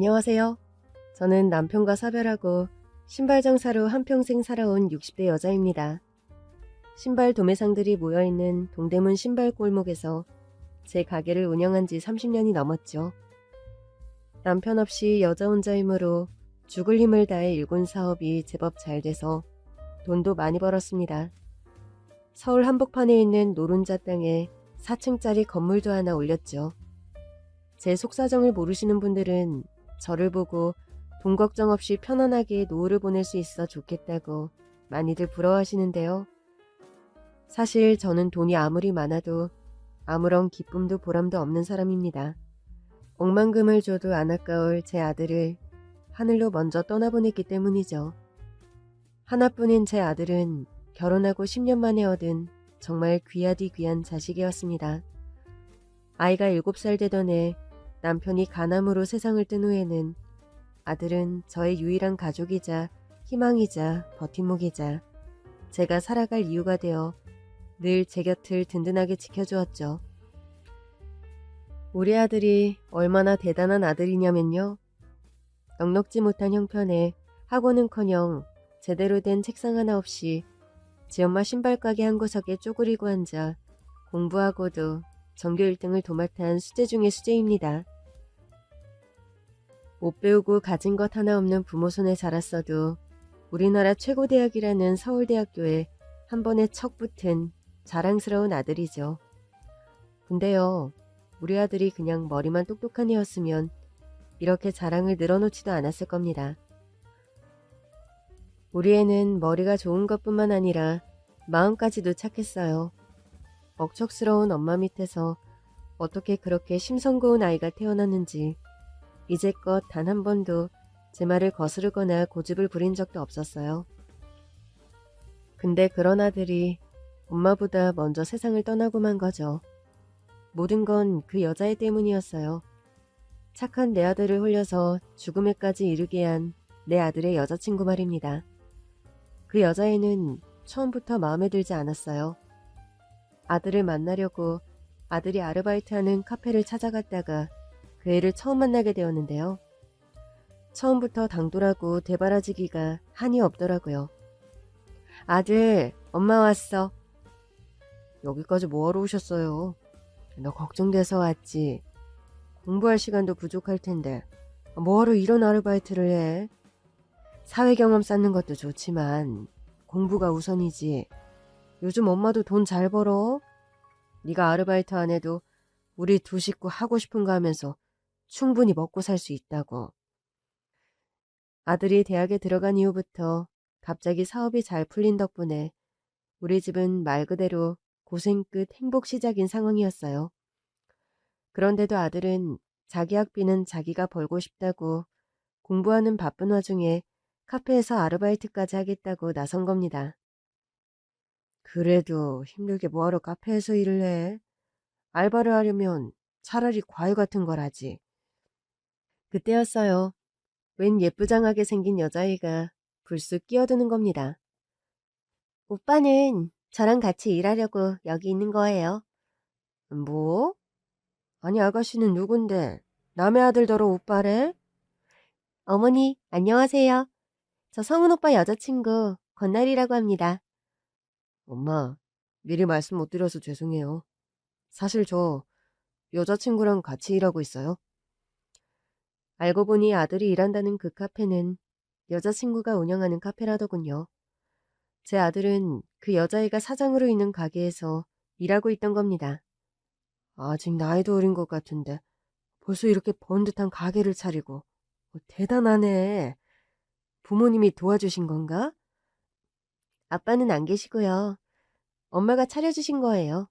안녕하세요. 저는 남편과 사별하고 신발 장사로 한평생 살아온 60대 여자입니다. 신발 도매상들이 모여있는 동대문 신발 골목에서 제 가게를 운영한 지 30년이 넘었죠. 남편 없이 여자 혼자 힘으로 죽을 힘을 다해 일군 사업이 제법 잘 돼서 돈도 많이 벌었습니다. 서울 한복판에 있는 노른자 땅에 4층짜리 건물도 하나 올렸죠. 제 속사정을 모르시는 분들은 저를 보고 돈 걱정 없이 편안하게 노후를 보낼 수 있어 좋겠다고 많이들 부러워하시는데요. 사실 저는 돈이 아무리 많아도 아무런 기쁨도 보람도 없는 사람입니다. 억만금을 줘도 안 아까울 제 아들을 하늘로 먼저 떠나보냈기 때문이죠. 하나뿐인 제 아들은 결혼하고 10년 만에 얻은 정말 귀하디 귀한 자식이었습니다. 아이가 7살 되던 해 남편이 간암으로 세상을 뜬 후에는 아들은 저의 유일한 가족이자 희망이자 버팀목이자 제가 살아갈 이유가 되어 늘 제 곁을 든든하게 지켜주었죠. 우리 아들이 얼마나 대단한 아들이냐면요. 넉넉지 못한 형편에 학원은커녕 제대로 된 책상 하나 없이 지 엄마 신발가게 한 구석에 쪼그리고 앉아 공부하고도 전교 1등을 도맡아 수재 중의 수재입니다. 못 배우고 가진 것 하나 없는 부모 손에 자랐어도 우리나라 최고 대학이라는 서울대학교에 한 번에 척 붙은 자랑스러운 아들이죠. 근데요, 우리 아들이 그냥 머리만 똑똑한 애였으면 이렇게 자랑을 늘어놓지도 않았을 겁니다. 우리 애는 머리가 좋은 것뿐만 아니라 마음까지도 착했어요. 억척스러운 엄마 밑에서 어떻게 그렇게 심성고운 아이가 태어났는지 이제껏 단 한 번도 제 말을 거스르거나 고집을 부린 적도 없었어요. 근데 그런 아들이 엄마보다 먼저 세상을 떠나고 만 거죠. 모든 건 그 여자애 때문이었어요. 착한 내 아들을 홀려서 죽음에까지 이르게 한 내 아들의 여자친구 말입니다. 그 여자애는 처음부터 마음에 들지 않았어요. 아들을 만나려고 아들이 아르바이트하는 카페를 찾아갔다가 그 애를 처음 만나게 되었는데요. 처음부터 당돌하고 대바라지기가 한이 없더라고요. 아들, 엄마 왔어. 여기까지 뭐하러 오셨어요? 너 걱정돼서 왔지. 공부할 시간도 부족할 텐데 뭐하러 이런 아르바이트를 해? 사회 경험 쌓는 것도 좋지만 공부가 우선이지. 요즘 엄마도 돈 잘 벌어. 네가 아르바이트 안 해도 우리 두 식구 하고 싶은 거 하면서 충분히 먹고 살 수 있다고. 아들이 대학에 들어간 이후부터 갑자기 사업이 잘 풀린 덕분에 우리 집은 말 그대로 고생 끝 행복 시작인 상황이었어요. 그런데도 아들은 자기 학비는 자기가 벌고 싶다고 공부하는 바쁜 와중에 카페에서 아르바이트까지 하겠다고 나선 겁니다. 그래도 힘들게 뭐하러 카페에서 일을 해? 알바를 하려면 차라리 과외 같은 걸 하지. 그때였어요. 웬 예쁘장하게 생긴 여자애가 불쑥 끼어드는 겁니다. 오빠는 저랑 같이 일하려고 여기 있는 거예요. 뭐? 아니 아가씨는 누군데? 남의 아들더러 오빠래? 어머니, 안녕하세요. 저 성은 오빠 여자친구 권나리라고 합니다. 엄마, 미리 말씀 못 드려서 죄송해요. 사실 저 여자친구랑 같이 일하고 있어요. 알고 보니 아들이 일한다는 그 카페는 여자친구가 운영하는 카페라더군요. 제 아들은 그 여자애가 사장으로 있는 가게에서 일하고 있던 겁니다. 아직 나이도 어린 것 같은데 벌써 이렇게 번듯한 가게를 차리고 대단하네. 부모님이 도와주신 건가? 아빠는 안 계시고요. 엄마가 차려주신 거예요.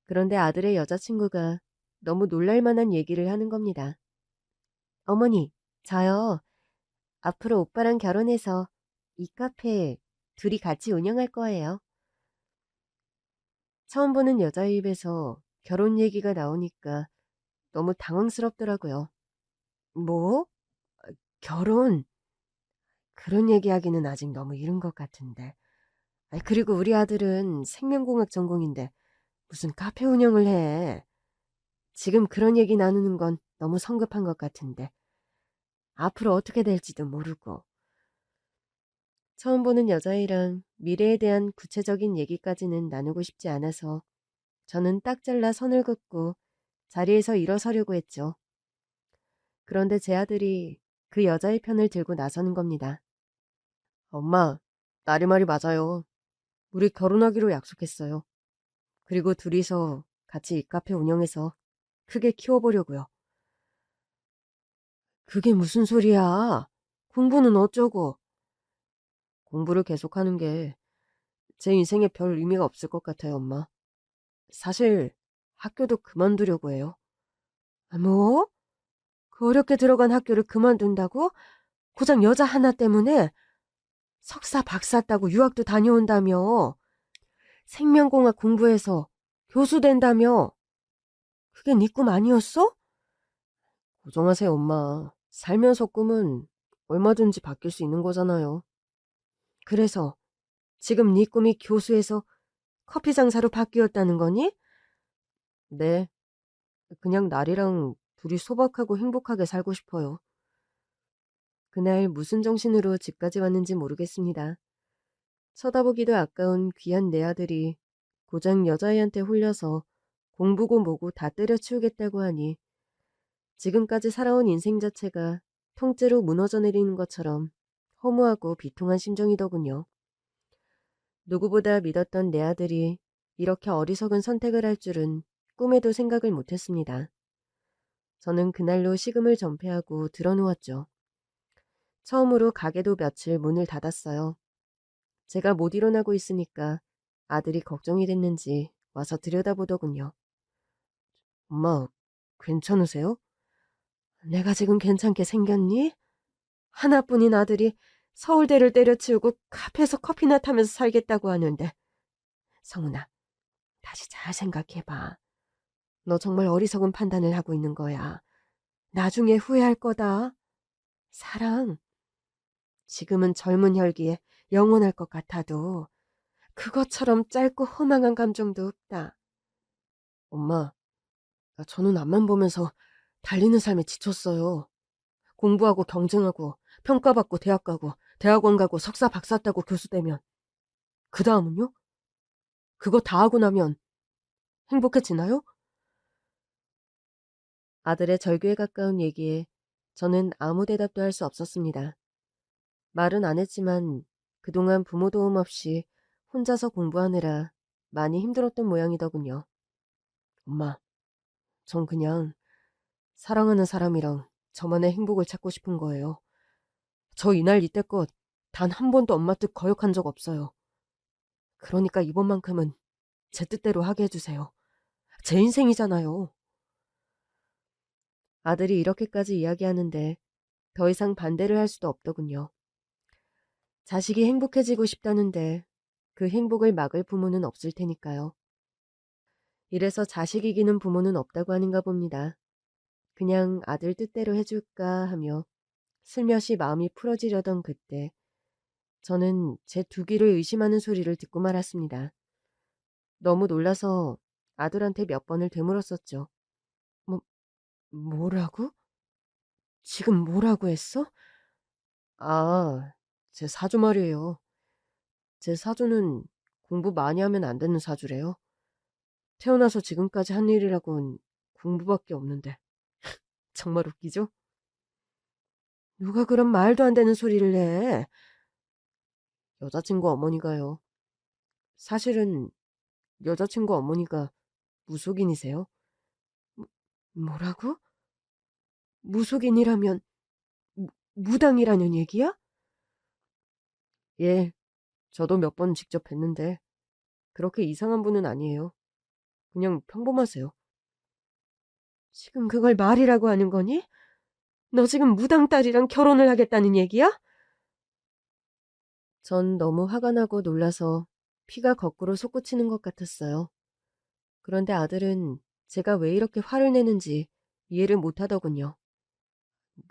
그런데 아들의 여자친구가 너무 놀랄만한 얘기를 하는 겁니다. 어머니, 저요. 앞으로 오빠랑 결혼해서 이 카페 둘이 같이 운영할 거예요. 처음 보는 여자 입에서 결혼 얘기가 나오니까 너무 당황스럽더라고요. 뭐? 결혼? 그런 얘기하기는 아직 너무 이른 것 같은데. 그리고 우리 아들은 생명공학 전공인데 무슨 카페 운영을 해. 지금 그런 얘기 나누는 건 너무 성급한 것 같은데. 앞으로 어떻게 될지도 모르고. 처음 보는 여자애랑 미래에 대한 구체적인 얘기까지는 나누고 싶지 않아서 저는 딱 잘라 선을 긋고 자리에서 일어서려고 했죠. 그런데 제 아들이 그 여자의 편을 들고 나서는 겁니다. 엄마, 나리 말이 맞아요. 우리 결혼하기로 약속했어요. 그리고 둘이서 같이 이 카페 운영해서 크게 키워보려고요. 그게 무슨 소리야? 공부는 어쩌고? 공부를 계속하는 게 제 인생에 별 의미가 없을 것 같아요, 엄마. 사실 학교도 그만두려고 해요. 뭐? 그 어렵게 들어간 학교를 그만둔다고? 고작 여자 하나 때문에? 석사, 박사 따고 유학도 다녀온다며? 생명공학 공부해서 교수 된다며? 그게 네 꿈 아니었어? 고정하세요, 엄마. 살면서 꿈은 얼마든지 바뀔 수 있는 거잖아요. 그래서 지금 네 꿈이 교수에서 커피 장사로 바뀌었다는 거니? 네, 그냥 날이랑 둘이 소박하고 행복하게 살고 싶어요. 그날 무슨 정신으로 집까지 왔는지 모르겠습니다. 쳐다보기도 아까운 귀한 내 아들이 고장 여자애한테 홀려서 공부고 뭐고 다 때려치우겠다고 하니 지금까지 살아온 인생 자체가 통째로 무너져 내리는 것처럼 허무하고 비통한 심정이더군요. 누구보다 믿었던 내 아들이 이렇게 어리석은 선택을 할 줄은 꿈에도 생각을 못했습니다. 저는 그날로 식음을 전폐하고 드러누웠죠. 처음으로 가게도 며칠 문을 닫았어요. 제가 못 일어나고 있으니까 아들이 걱정이 됐는지 와서 들여다보더군요. 엄마, 괜찮으세요? 내가 지금 괜찮게 생겼니? 하나뿐인 아들이 서울대를 때려치우고 카페에서 커피나 타면서 살겠다고 하는데. 성훈아, 다시 잘 생각해봐. 너 정말 어리석은 판단을 하고 있는 거야. 나중에 후회할 거다. 사랑, 지금은 젊은 혈기에 영원할 것 같아도 그것처럼 짧고 허망한 감정도 없다. 엄마, 저는 앞만 보면서 달리는 삶에 지쳤어요. 공부하고 경쟁하고 평가받고 대학 가고 대학원 가고 석사 박사 따고 교수 되면 그 다음은요? 그거 다 하고 나면 행복해지나요? 아들의 절규에 가까운 얘기에 저는 아무 대답도 할 수 없었습니다. 말은 안 했지만 그동안 부모 도움 없이 혼자서 공부하느라 많이 힘들었던 모양이더군요. 엄마, 전 그냥 사랑하는 사람이랑 저만의 행복을 찾고 싶은 거예요. 저 이날 이때껏 단 한 번도 엄마 뜻 거역한 적 없어요. 그러니까 이번만큼은 제 뜻대로 하게 해주세요. 제 인생이잖아요. 아들이 이렇게까지 이야기하는데 더 이상 반대를 할 수도 없더군요. 자식이 행복해지고 싶다는데 그 행복을 막을 부모는 없을 테니까요. 이래서 자식 이기는 부모는 없다고 하는가 봅니다. 그냥 아들 뜻대로 해줄까 하며 슬며시 마음이 풀어지려던 그때 저는 제 두 귀를 의심하는 소리를 듣고 말았습니다. 너무 놀라서 아들한테 몇 번을 되물었었죠. 뭐, 뭐라고? 지금 뭐라고 했어? 아, 제 사주 말이에요. 제 사주는 공부 많이 하면 안 되는 사주래요. 태어나서 지금까지 한 일이라곤 공부밖에 없는데. 정말 웃기죠? 누가 그런 말도 안 되는 소리를 해? 여자친구 어머니가요. 사실은 여자친구 어머니가 무속인이세요. 뭐, 뭐라고? 무속인이라면 무당이라는 얘기야? 예, 저도 몇 번 직접 뵀는데 그렇게 이상한 분은 아니에요. 그냥 평범하세요. 지금 그걸 말이라고 하는 거니? 너 지금 무당 딸이랑 결혼을 하겠다는 얘기야? 전 너무 화가 나고 놀라서 피가 거꾸로 솟구치는 것 같았어요. 그런데 아들은 제가 왜 이렇게 화를 내는지 이해를 못하더군요.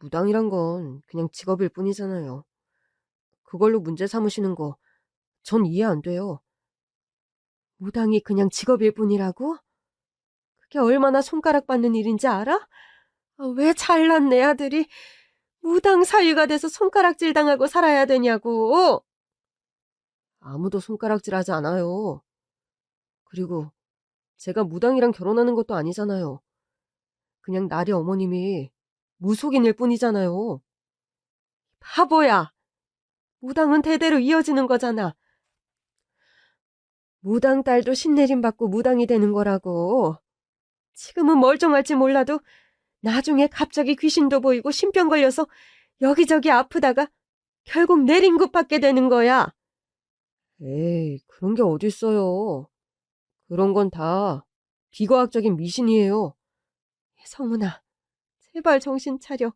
무당이란 건 그냥 직업일 뿐이잖아요. 그걸로 문제 삼으시는 거 전 이해 안 돼요. 무당이 그냥 직업일 뿐이라고? 그게 얼마나 손가락 받는 일인지 알아? 왜 잘난 내 아들이 무당 사위가 돼서 손가락질 당하고 살아야 되냐고. 아무도 손가락질 하지 않아요. 그리고 제가 무당이랑 결혼하는 것도 아니잖아요. 그냥 나리 어머님이 무속인일 뿐이잖아요. 바보야. 무당은 대대로 이어지는 거잖아. 무당 딸도 신내림 받고 무당이 되는 거라고. 지금은 멀쩡할지 몰라도 나중에 갑자기 귀신도 보이고 신병 걸려서 여기저기 아프다가 결국 내린굿 받게 되는 거야. 에이, 그런 게 어딨어요. 그런 건 다 비과학적인 미신이에요. 성은아, 제발 정신 차려.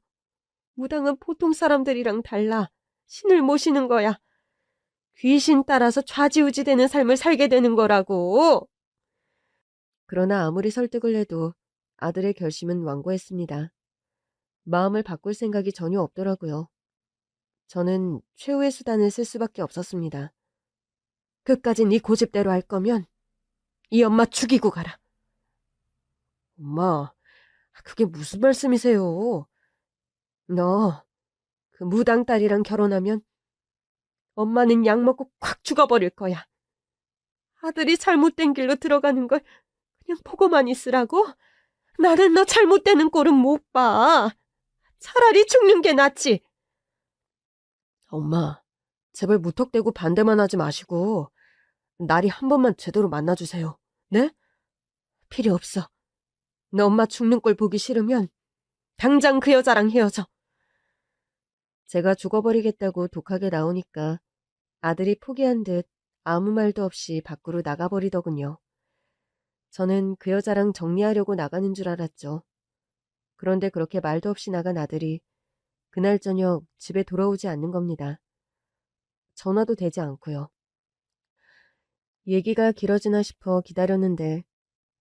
무당은 보통 사람들이랑 달라. 신을 모시는 거야. 귀신 따라서 좌지우지되는 삶을 살게 되는 거라고. 그러나 아무리 설득을 해도 아들의 결심은 완고했습니다. 마음을 바꿀 생각이 전혀 없더라고요. 저는 최후의 수단을 쓸 수밖에 없었습니다. 끝까지 네 고집대로 할 거면 이 엄마 죽이고 가라. 엄마, 그게 무슨 말씀이세요? 너 그 무당 딸이랑 결혼하면 엄마는 약 먹고 콱 죽어버릴 거야. 아들이 잘못된 길로 들어가는 걸 그냥 보고만 있으라고? 나는 너 잘못되는 꼴은 못 봐. 차라리 죽는 게 낫지. 엄마, 제발 무턱대고 반대만 하지 마시고 나리 한 번만 제대로 만나주세요. 네? 필요 없어. 너 엄마 죽는 꼴 보기 싫으면 당장 그 여자랑 헤어져. 제가 죽어버리겠다고 독하게 나오니까 아들이 포기한 듯 아무 말도 없이 밖으로 나가버리더군요. 저는 그 여자랑 정리하려고 나가는 줄 알았죠. 그런데 그렇게 말도 없이 나간 아들이 그날 저녁 집에 돌아오지 않는 겁니다. 전화도 되지 않고요. 얘기가 길어지나 싶어 기다렸는데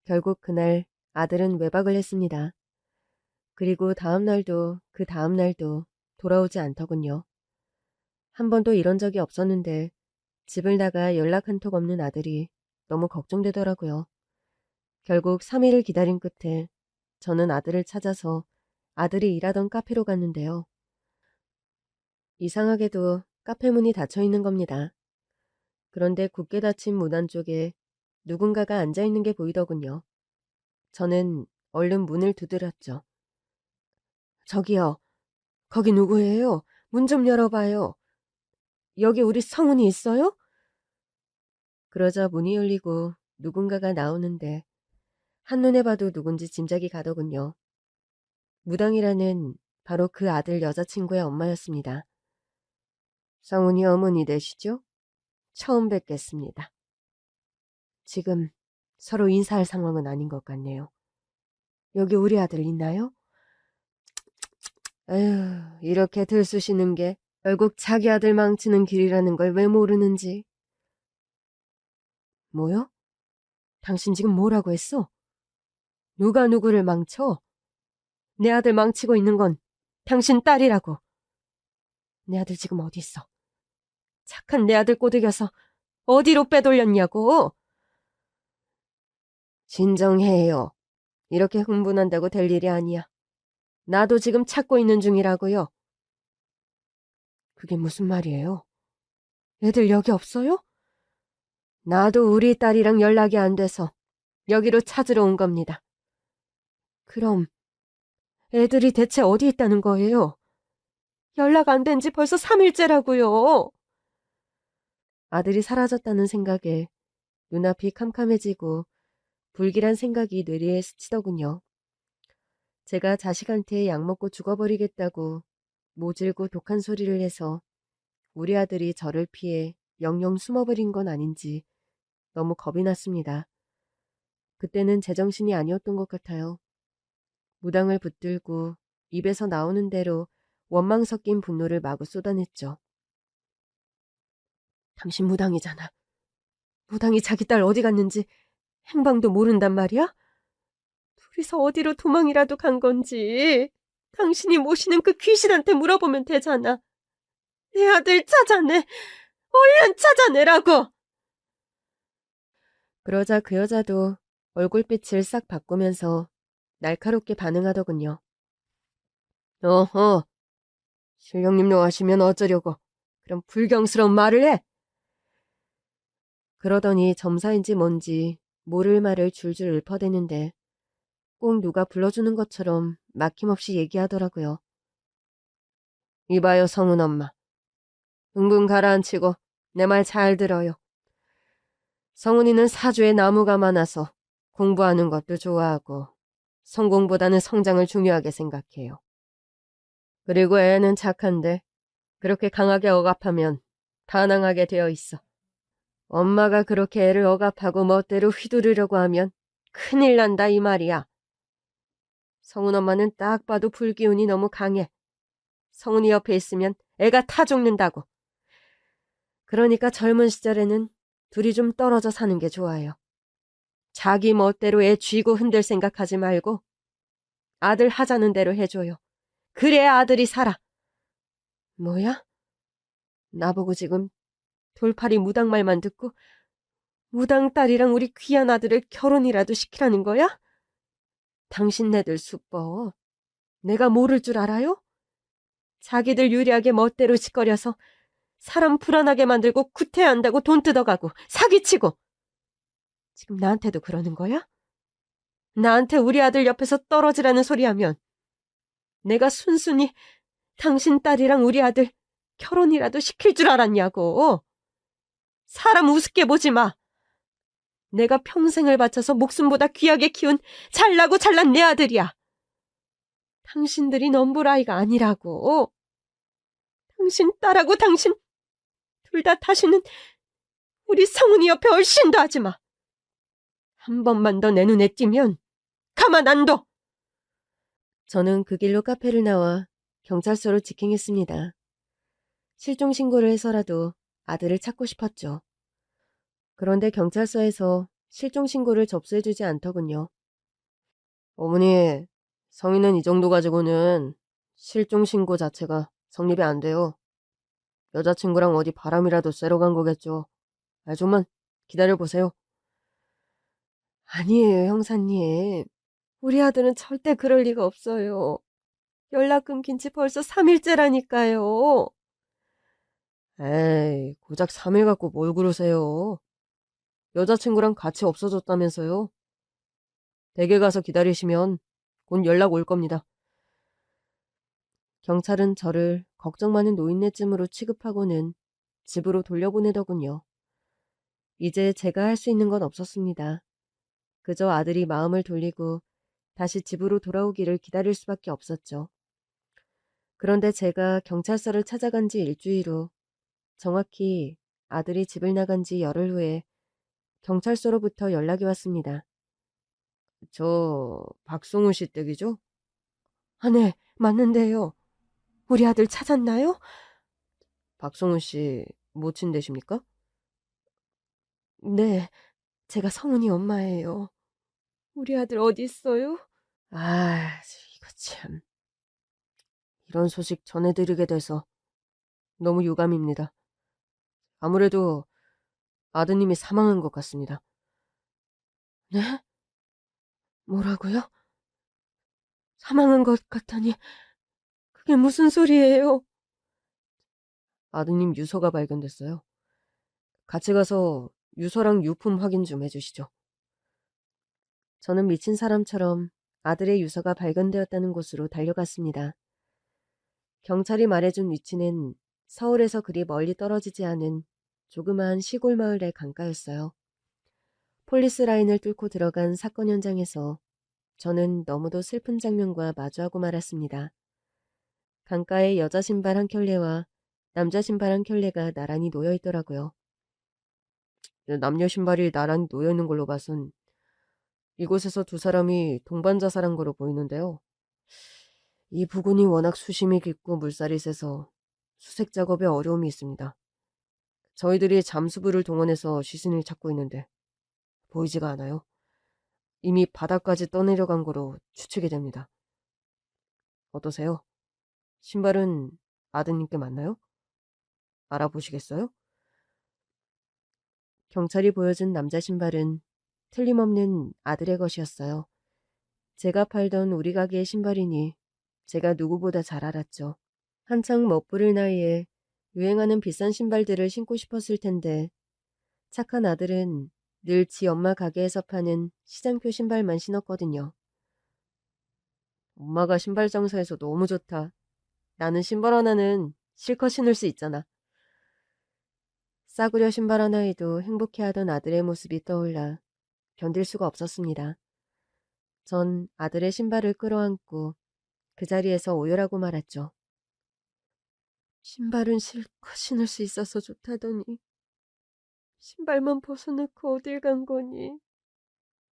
결국 그날 아들은 외박을 했습니다. 그리고 다음 날도 그 다음 날도 돌아오지 않더군요. 한 번도 이런 적이 없었는데 집을 나가 연락 한 톡 없는 아들이 너무 걱정되더라고요. 결국 3일을 기다린 끝에 저는 아들을 찾아서 아들이 일하던 카페로 갔는데요. 이상하게도 카페 문이 닫혀 있는 겁니다. 그런데 굳게 닫힌 문 안쪽에 누군가가 앉아있는 게 보이더군요. 저는 얼른 문을 두드렸죠. 저기요, 거기 누구예요? 문 좀 열어봐요. 여기 우리 성훈이 있어요? 그러자 문이 열리고 누군가가 나오는데 한눈에 봐도 누군지 짐작이 가더군요. 무당이라는 바로 그 아들 여자친구의 엄마였습니다. 성훈이 어머니 되시죠? 처음 뵙겠습니다. 지금 서로 인사할 상황은 아닌 것 같네요. 여기 우리 아들 있나요? 에휴, 이렇게 들쑤시는 게 결국 자기 아들 망치는 길이라는 걸 왜 모르는지. 뭐요? 당신 지금 뭐라고 했어? 누가 누구를 망쳐? 내 아들 망치고 있는 건 당신 딸이라고. 내 아들 지금 어디 있어? 착한 내 아들 꼬드겨서 어디로 빼돌렸냐고. 진정해요. 이렇게 흥분한다고 될 일이 아니야. 나도 지금 찾고 있는 중이라고요. 그게 무슨 말이에요? 애들 여기 없어요? 나도 우리 딸이랑 연락이 안 돼서 여기로 찾으러 온 겁니다. 그럼 애들이 대체 어디 있다는 거예요? 연락 안 된 지 벌써 3일째라고요. 아들이 사라졌다는 생각에 눈앞이 캄캄해지고 불길한 생각이 뇌리에 스치더군요. 제가 자식한테 약 먹고 죽어버리겠다고 모질고 독한 소리를 해서 우리 아들이 저를 피해 영영 숨어버린 건 아닌지 너무 겁이 났습니다. 그때는 제정신이 아니었던 것 같아요. 무당을 붙들고 입에서 나오는 대로 원망 섞인 분노를 마구 쏟아냈죠. 당신 무당이잖아. 무당이 자기 딸 어디 갔는지 행방도 모른단 말이야? 둘이서 어디로 도망이라도 간 건지 당신이 모시는 그 귀신한테 물어보면 되잖아. 내 아들 찾아내. 얼른 찾아내라고. 그러자 그 여자도 얼굴빛을 싹 바꾸면서 날카롭게 반응하더군요. 어허, 실령님로 하시면 어쩌려고 그런 불경스러운 말을 해? 그러더니 점사인지 뭔지 모를 말을 줄줄 읊어대는데 꼭 누가 불러주는 것처럼 막힘없이 얘기하더라고요. 이봐요, 성은 엄마. 흥분 가라앉히고 내 말 잘 들어요. 성은이는 사주에 나무가 많아서 공부하는 것도 좋아하고 성공보다는 성장을 중요하게 생각해요. 그리고 애는 착한데 그렇게 강하게 억압하면 반항하게 되어 있어. 엄마가 그렇게 애를 억압하고 멋대로 휘두르려고 하면 큰일 난다 이 말이야. 성은 엄마는 딱 봐도 불기운이 너무 강해. 성은이 옆에 있으면 애가 타 죽는다고. 그러니까 젊은 시절에는 둘이 좀 떨어져 사는 게 좋아요. 자기 멋대로 애 쥐고 흔들 생각하지 말고 아들 하자는 대로 해줘요. 그래야 아들이 살아. 뭐야? 나보고 지금 돌팔이 무당 말만 듣고 무당 딸이랑 우리 귀한 아들을 결혼이라도 시키라는 거야? 당신네들 수법 내가 모를 줄 알아요? 자기들 유리하게 멋대로 짓거려서 사람 불안하게 만들고 구태한다고 돈 뜯어가고 사기치고 지금 나한테도 그러는 거야? 나한테 우리 아들 옆에서 떨어지라는 소리 하면 내가 순순히 당신 딸이랑 우리 아들 결혼이라도 시킬 줄 알았냐고. 사람 우습게 보지 마. 내가 평생을 바쳐서 목숨보다 귀하게 키운 잘나고 잘난 내 아들이야. 당신들이 넘볼 아이가 아니라고. 당신 딸하고 당신 둘 다 다시는 우리 성은이 옆에 얼씬도 하지 마. 한 번만 더 내 눈에 띄면 가만 안 둬. 저는 그 길로 카페를 나와 경찰서로 직행했습니다. 실종 신고를 해서라도 아들을 찾고 싶었죠. 그런데 경찰서에서 실종 신고를 접수해주지 않더군요. 어머니, 성인은 이 정도 가지고는 실종 신고 자체가 성립이 안 돼요. 여자친구랑 어디 바람이라도 쐬러 간 거겠죠. 좀만 기다려보세요. 아니에요, 형사님. 우리 아들은 절대 그럴 리가 없어요. 연락 끊긴 지 벌써 3일째라니까요. 에이, 고작 3일 갖고 뭘 그러세요. 여자친구랑 같이 없어졌다면서요. 댁에 가서 기다리시면 곧 연락 올 겁니다. 경찰은 저를 걱정 많은 노인네쯤으로 취급하고는 집으로 돌려보내더군요. 이제 제가 할 수 있는 건 없었습니다. 그저 아들이 마음을 돌리고 다시 집으로 돌아오기를 기다릴 수밖에 없었죠. 그런데 제가 경찰서를 찾아간 지 일주일 후, 정확히 아들이 집을 나간 지 열흘 후에 경찰서로부터 연락이 왔습니다. 저 박송우 씨 댁이죠? 아, 네, 맞는데요. 우리 아들 찾았나요? 박송우 씨 모친 되십니까? 네, 제가 성은이 엄마예요. 우리 아들 어디 있어요? 아, 이거 참. 이런 소식 전해드리게 돼서 너무 유감입니다. 아무래도 아드님이 사망한 것 같습니다. 네? 뭐라고요? 사망한 것 같다니 그게 무슨 소리예요? 아드님 유서가 발견됐어요. 같이 가서 유서랑 유품 확인 좀 해주시죠. 저는 미친 사람처럼 아들의 유서가 발견되었다는 곳으로 달려갔습니다. 경찰이 말해준 위치는 서울에서 그리 멀리 떨어지지 않은 조그마한 시골 마을의 강가였어요. 폴리스 라인을 뚫고 들어간 사건 현장에서 저는 너무도 슬픈 장면과 마주하고 말았습니다. 강가에 여자 신발 한 켤레와 남자 신발 한 켤레가 나란히 놓여 있더라고요. 남녀 신발이 나란히 놓여 있는 걸로 봐선 이곳에서 두 사람이 동반 자살한 거로 보이는데요. 이 부근이 워낙 수심이 깊고 물살이 세서 수색 작업에 어려움이 있습니다. 저희들이 잠수부를 동원해서 시신을 찾고 있는데 보이지가 않아요. 이미 바닥까지 떠내려간 거로 추측이 됩니다. 어떠세요? 신발은 아드님께 맞나요? 알아보시겠어요? 경찰이 보여준 남자 신발은 틀림없는 아들의 것이었어요. 제가 팔던 우리 가게의 신발이니 제가 누구보다 잘 알았죠. 한창 멋부릴 나이에 유행하는 비싼 신발들을 신고 싶었을 텐데 착한 아들은 늘 지 엄마 가게에서 파는 시장표 신발만 신었거든요. 엄마가 신발 장사해서 너무 좋다. 나는 신발 하나는 실컷 신을 수 있잖아. 싸구려 신발 하나에도 행복해하던 아들의 모습이 떠올라 견딜 수가 없었습니다. 전 아들의 신발을 끌어안고 그 자리에서 오열하고 말았죠. 신발은 실컷 신을 수 있어서 좋다더니 신발만 벗어놓고 어딜 간 거니?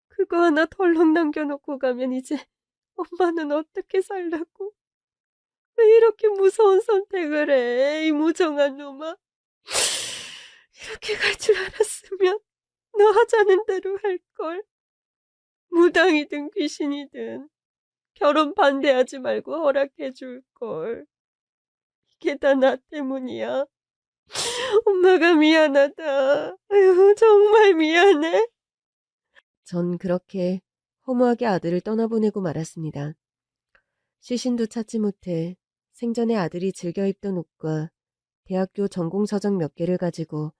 그거 하나 덜렁 남겨놓고 가면 이제 엄마는 어떻게 살라고? 왜 이렇게 무서운 선택을 해, 이 무정한 놈아? 이렇게 갈 줄 알았으면 너 하자는 대로 할걸. 무당이든 귀신이든 결혼 반대하지 말고 허락해 줄걸. 이게 다 나 때문이야. 엄마가 미안하다. 아유, 정말 미안해. 전 그렇게 허무하게 아들을 떠나보내고 말았습니다. 시신도 찾지 못해 생전에 아들이 즐겨 입던 옷과 대학교 전공서적 몇 개를 가지고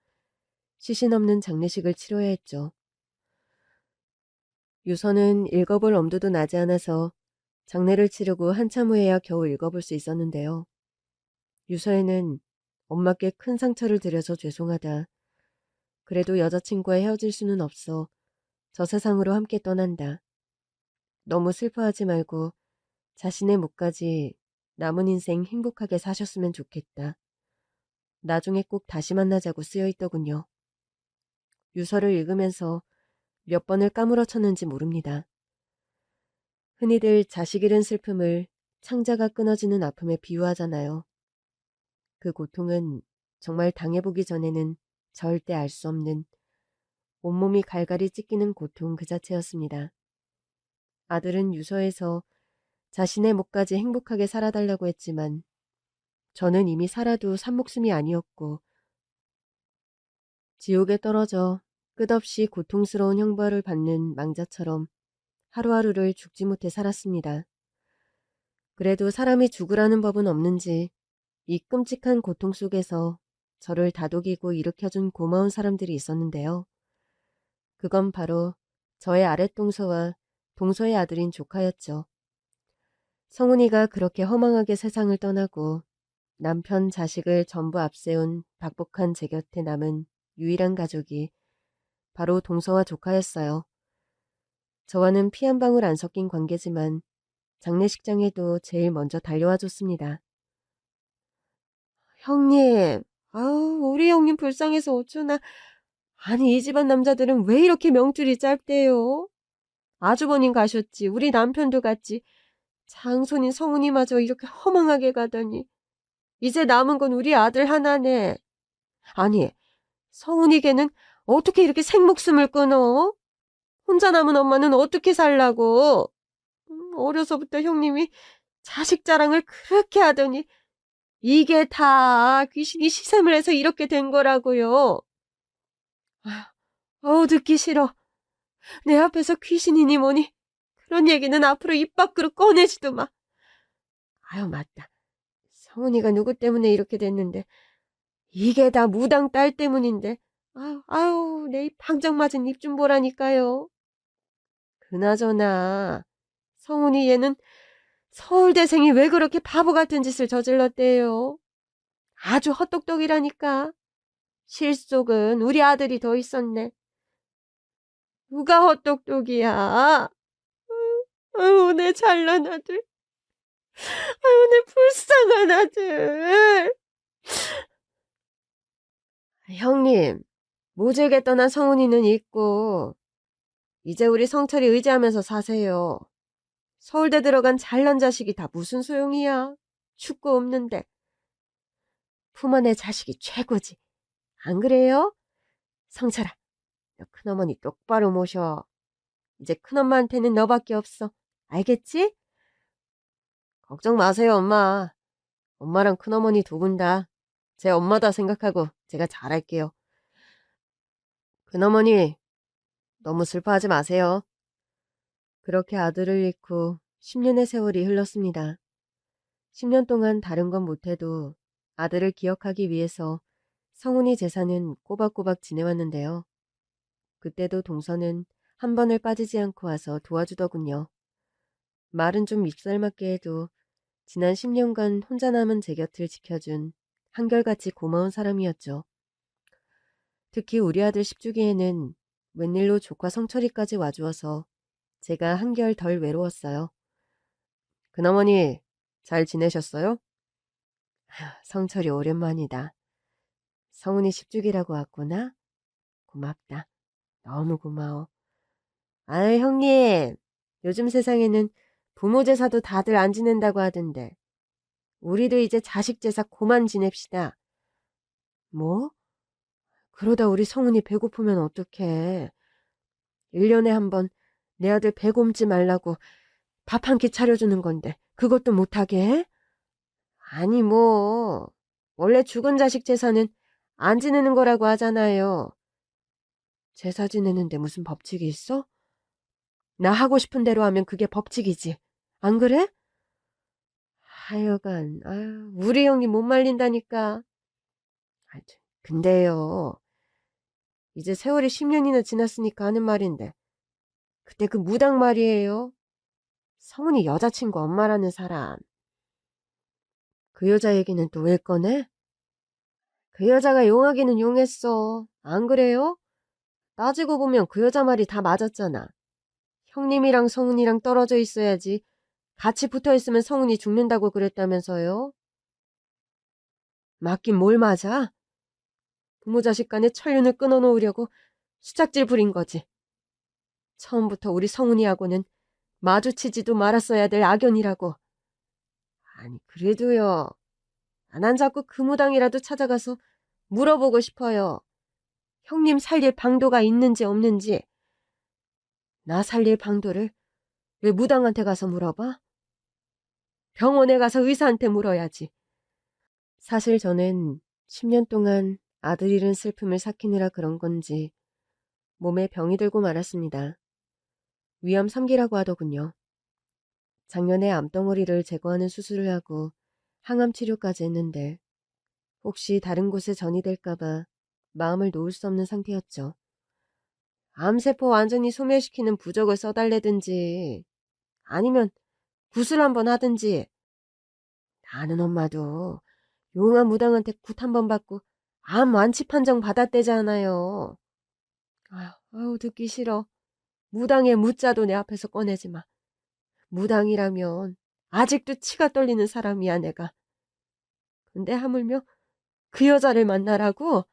시신 없는 장례식을 치러야 했죠. 유서는 읽어볼 엄두도 나지 않아서 장례를 치르고 한참 후에야 겨우 읽어볼 수 있었는데요. 유서에는 엄마께 큰 상처를 드려서 죄송하다. 그래도 여자친구와 헤어질 수는 없어 저 세상으로 함께 떠난다. 너무 슬퍼하지 말고 자신의 몫까지 남은 인생 행복하게 사셨으면 좋겠다. 나중에 꼭 다시 만나자고 쓰여있더군요. 유서를 읽으면서 몇 번을 까무러쳤는지 모릅니다. 흔히들 자식 잃은 슬픔을 창자가 끊어지는 아픔에 비유하잖아요. 그 고통은 정말 당해보기 전에는 절대 알 수 없는 온몸이 갈갈이 찢기는 고통 그 자체였습니다. 아들은 유서에서 자신의 몫까지 행복하게 살아달라고 했지만 저는 이미 살아도 산 목숨이 아니었고 지옥에 떨어져 끝없이 고통스러운 형벌을 받는 망자처럼 하루하루를 죽지 못해 살았습니다. 그래도 사람이 죽으라는 법은 없는지 이 끔찍한 고통 속에서 저를 다독이고 일으켜준 고마운 사람들이 있었는데요. 그건 바로 저의 아랫동서와 동서의 아들인 조카였죠. 성훈이가 그렇게 허망하게 세상을 떠나고 남편 자식을 전부 앞세운 박복한 제 곁에 남은 유일한 가족이 바로 동서와 조카였어요. 저와는 피 한 방울 안 섞인 관계지만 장례식장에도 제일 먼저 달려와 줬습니다. 형님, 아우 우리 형님 불쌍해서 어쩌나. 아니 이 집안 남자들은 왜 이렇게 명줄이 짧대요? 아주버님 가셨지, 우리 남편도 갔지. 장손인 성훈이마저 이렇게 허망하게 가다니. 이제 남은 건 우리 아들 하나네. 아니, 성훈이 걔는 어떻게 이렇게 생목숨을 끊어? 혼자 남은 엄마는 어떻게 살라고? 어려서부터 형님이 자식 자랑을 그렇게 하더니 이게 다 귀신이 시샘을 해서 이렇게 된 거라고요. 어우, 듣기 싫어. 내 앞에서 귀신이니 뭐니 그런 얘기는 앞으로 입 밖으로 꺼내지도 마. 아유, 맞다. 성훈이가 누구 때문에 이렇게 됐는데 이게 다 무당 딸 때문인데. 아유, 내 입 방정 맞은 입 좀 보라니까요. 그나저나 성훈이 얘는 서울대생이 왜 그렇게 바보 같은 짓을 저질렀대요. 아주 헛똑똑이라니까. 실속은 우리 아들이 더 있었네. 누가 헛똑똑이야? 아유, 내 잘난 아들. 아유, 내 불쌍한 아들. 형님, 모질게 떠난 성훈이는 있고 이제 우리 성철이 의지하면서 사세요. 서울대 들어간 잘난 자식이 다 무슨 소용이야. 축구 없는데. 품어내 자식이 최고지. 안 그래요? 성철아, 너 큰어머니 똑바로 모셔. 이제 큰엄마한테는 너밖에 없어. 알겠지? 걱정 마세요, 엄마. 엄마랑 큰어머니 두 분 다 제 엄마다 생각하고 제가 잘할게요. 큰어머니, 너무 슬퍼하지 마세요. 그렇게 아들을 잃고 10년의 세월이 흘렀습니다. 10년 동안 다른 건 못해도 아들을 기억하기 위해서 성훈이 제사는 꼬박꼬박 지내왔는데요. 그때도 동서는 한 번을 빠지지 않고 와서 도와주더군요. 말은 좀 밉살맞게 해도 지난 10년간 혼자 남은 제 곁을 지켜준 한결같이 고마운 사람이었죠. 특히 우리 아들 10주기에는 웬일로 조카 성철이까지 와주어서 제가 한결 덜 외로웠어요. 큰어머니 잘 지내셨어요? 성철이 오랜만이다. 성훈이 10주기라고 왔구나? 고맙다. 너무 고마워. 아유 형님, 요즘 세상에는 부모 제사도 다들 안 지낸다고 하던데 우리도 이제 자식 제사 그만 지냅시다. 뭐? 그러다 우리 성훈이 배고프면 어떡해. 1년에 한 번 내 아들 배 굶지 말라고 밥 한 끼 차려주는 건데 그것도 못하게 해? 아니 뭐 원래 죽은 자식 제사는 안 지내는 거라고 하잖아요. 제사 지내는데 무슨 법칙이 있어? 나 하고 싶은 대로 하면 그게 법칙이지. 안 그래? 하여간 아유, 우리 형님 못 말린다니까. 근데요. 이제 세월이 10년이나 지났으니까 하는 말인데 그때 그 무당 말이에요. 성훈이 여자친구 엄마라는 사람. 그 여자 얘기는 또 왜 꺼내? 그 여자가 용하기는 용했어. 안 그래요? 따지고 보면 그 여자 말이 다 맞았잖아. 형님이랑 성훈이랑 떨어져 있어야지. 같이 붙어 있으면 성훈이 죽는다고 그랬다면서요? 맞긴 뭘 맞아? 부모 자식 간에 천륜을 끊어놓으려고 수작질 부린 거지. 처음부터 우리 성훈이하고는 마주치지도 말았어야 될 악연이라고. 아니 그래도요. 난 자꾸 그 무당이라도 찾아가서 물어보고 싶어요. 형님 살릴 방도가 있는지 없는지. 나 살릴 방도를 왜 무당한테 가서 물어봐? 병원에 가서 의사한테 물어야지. 사실 저는 10년 동안 아들 잃은 슬픔을 삭히느라 그런 건지 몸에 병이 들고 말았습니다. 위암 3기라고 하더군요. 작년에 암덩어리를 제거하는 수술을 하고 항암 치료까지 했는데 혹시 다른 곳에 전이 될까봐 마음을 놓을 수 없는 상태였죠. 암세포 완전히 소멸시키는 부적을 써달래든지 아니면 굿을 한번 하든지. 나는 엄마도 용한 무당한테 굿 한 번 받고 암 완치 판정 받았대잖아요. 아유 듣기 싫어. 무당의 무자도 내 앞에서 꺼내지 마. 무당이라면 아직도 치가 떨리는 사람이야 내가. 근데 하물며 그 여자를 만나라고?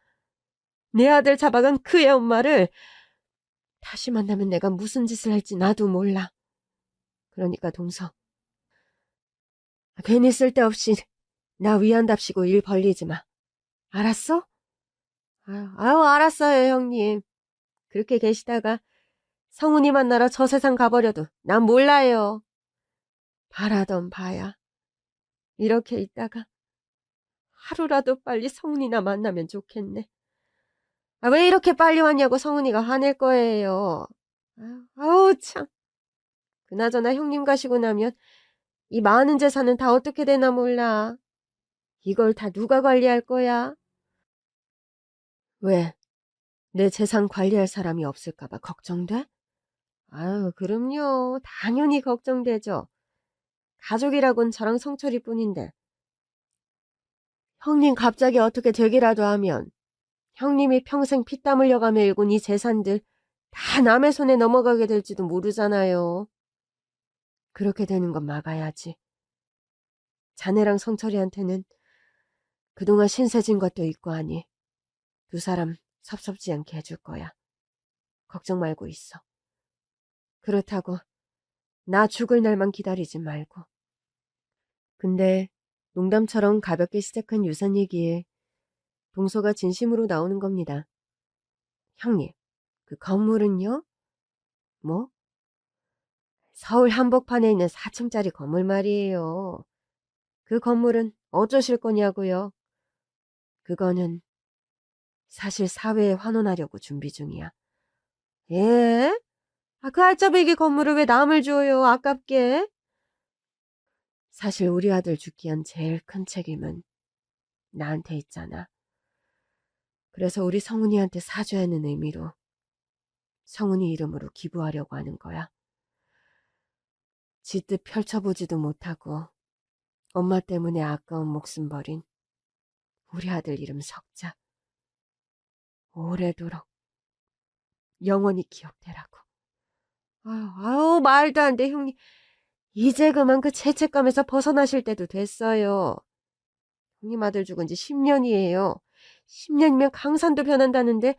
내 아들 잡아간 그의 엄마를 다시 만나면 내가 무슨 짓을 할지 나도 몰라. 그러니까 동서, 괜히 쓸데없이 나 위한답시고 일 벌리지 마. 알았어? 아유 알았어요 형님. 그렇게 계시다가 성훈이 만나러 저 세상 가버려도 난 몰라요. 바라던 바야. 이렇게 있다가 하루라도 빨리 성훈이나 만나면 좋겠네. 왜 이렇게 빨리 왔냐고 성훈이가 화낼 거예요. 아우 참. 그나저나 형님 가시고 나면 이 많은 재산은 다 어떻게 되나 몰라. 이걸 다 누가 관리할 거야? 왜? 내 재산 관리할 사람이 없을까봐 걱정돼? 아유, 그럼요. 당연히 걱정되죠. 가족이라곤 저랑 성철이뿐인데. 형님 갑자기 어떻게 되기라도 하면 형님이 평생 피땀 흘려가며 일군 이 재산들 다 남의 손에 넘어가게 될지도 모르잖아요. 그렇게 되는 건 막아야지. 자네랑 성철이한테는 그동안 신세진 것도 있고 하니 두 사람 섭섭지 않게 해줄 거야. 걱정 말고 있어. 그렇다고 나 죽을 날만 기다리지 말고. 근데 농담처럼 가볍게 시작한 유산 얘기에 동서가 진심으로 나오는 겁니다. 형님, 그 건물은요? 뭐? 서울 한복판에 있는 4층짜리 건물 말이에요. 그 건물은 어쩌실 거냐고요? 그거는 사실 사회에 환원하려고 준비 중이야. 예? 그 알짜배기 건물을 왜 남을 줘요? 아깝게. 사실 우리 아들 죽기 위한 제일 큰 책임은 나한테 있잖아. 그래서 우리 성훈이한테 사죄하는 의미로 성훈이 이름으로 기부하려고 하는 거야. 지 뜻 펼쳐보지도 못하고 엄마 때문에 아까운 목숨 버린 우리 아들 이름 석자. 오래도록 영원히 기억되라고. 아유, 말도 안 돼, 형님. 이제 그만 그 죄책감에서 벗어나실 때도 됐어요. 형님 아들 죽은 지 10년이에요. 10년이면 강산도 변한다는데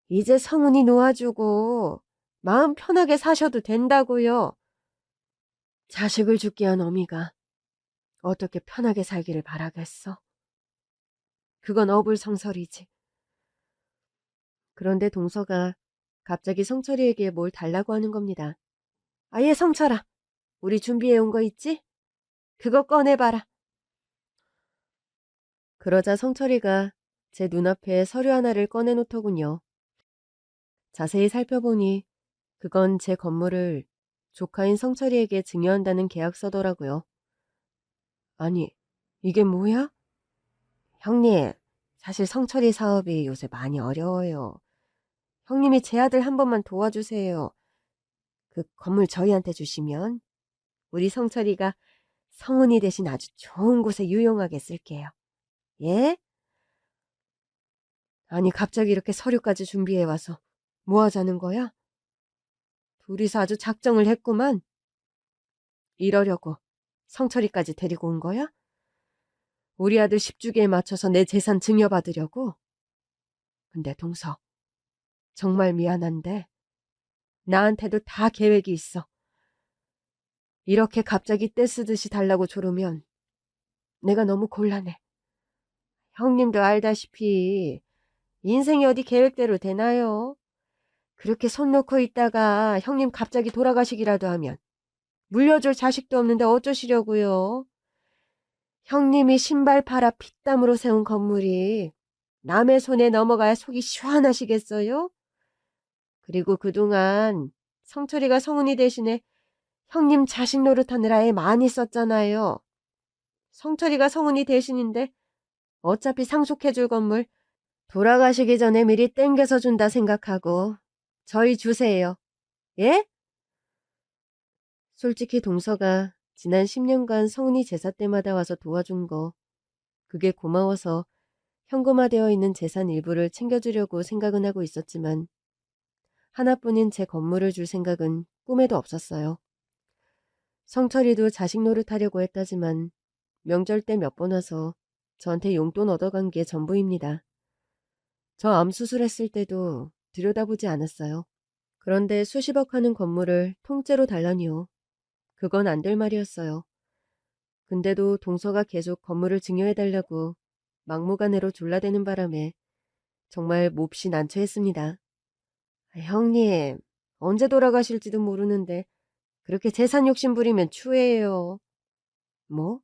이제 성훈이 놓아주고 마음 편하게 사셔도 된다고요. 자식을 죽게 한 어미가 어떻게 편하게 살기를 바라겠어? 그건 어불성설이지. 그런데 동서가 갑자기 성철이에게 뭘 달라고 하는 겁니다. 아예 성철아, 우리 준비해온 거 있지? 그거 꺼내봐라. 그러자 성철이가 제 눈앞에 서류 하나를 꺼내놓더군요. 자세히 살펴보니 그건 제 건물을 조카인 성철이에게 증여한다는 계약서더라고요. 아니, 이게 뭐야? 형님, 사실 성철이 사업이 요새 많이 어려워요. 형님이 제 아들 한 번만 도와주세요. 그 건물 저희한테 주시면 우리 성철이가 성은이 대신 아주 좋은 곳에 유용하게 쓸게요. 예? 아니 갑자기 이렇게 서류까지 준비해와서 뭐 하자는 거야? 둘이서 아주 작정을 했구만. 이러려고 성철이까지 데리고 온 거야? 우리 아들 10주기에 맞춰서 내 재산 증여받으려고? 근데 동서, 정말 미안한데 나한테도 다 계획이 있어. 이렇게 갑자기 떼쓰듯이 달라고 조르면 내가 너무 곤란해. 형님도 알다시피 인생이 어디 계획대로 되나요? 그렇게 손 놓고 있다가 형님 갑자기 돌아가시기라도 하면 물려줄 자식도 없는데 어쩌시려고요? 형님이 신발 팔아 피땀으로 세운 건물이 남의 손에 넘어가야 속이 시원하시겠어요? 그리고 그동안 성철이가 성훈이 대신에 형님 자식 노릇하느라 애 많이 썼잖아요. 성철이가 성훈이 대신인데 어차피 상속해줄 건물 돌아가시기 전에 미리 땡겨서 준다 생각하고 저희 주세요. 예? 솔직히 동서가 지난 10년간 성훈이 제사 때마다 와서 도와준 거 그게 고마워서 현금화되어 있는 재산 일부를 챙겨주려고 생각은 하고 있었지만 하나뿐인 제 건물을 줄 생각은 꿈에도 없었어요. 성철이도 자식 노릇하려고 했다지만 명절 때 몇 번 와서 저한테 용돈 얻어간 게 전부입니다. 저 암 수술했을 때도 들여다보지 않았어요. 그런데 수십억 하는 건물을 통째로 달라니요. 그건 안 될 말이었어요. 근데도 동서가 계속 건물을 증여해달라고 막무가내로 졸라대는 바람에 정말 몹시 난처했습니다. 형님, 언제 돌아가실지도 모르는데 그렇게 재산 욕심 부리면 추해요. 뭐?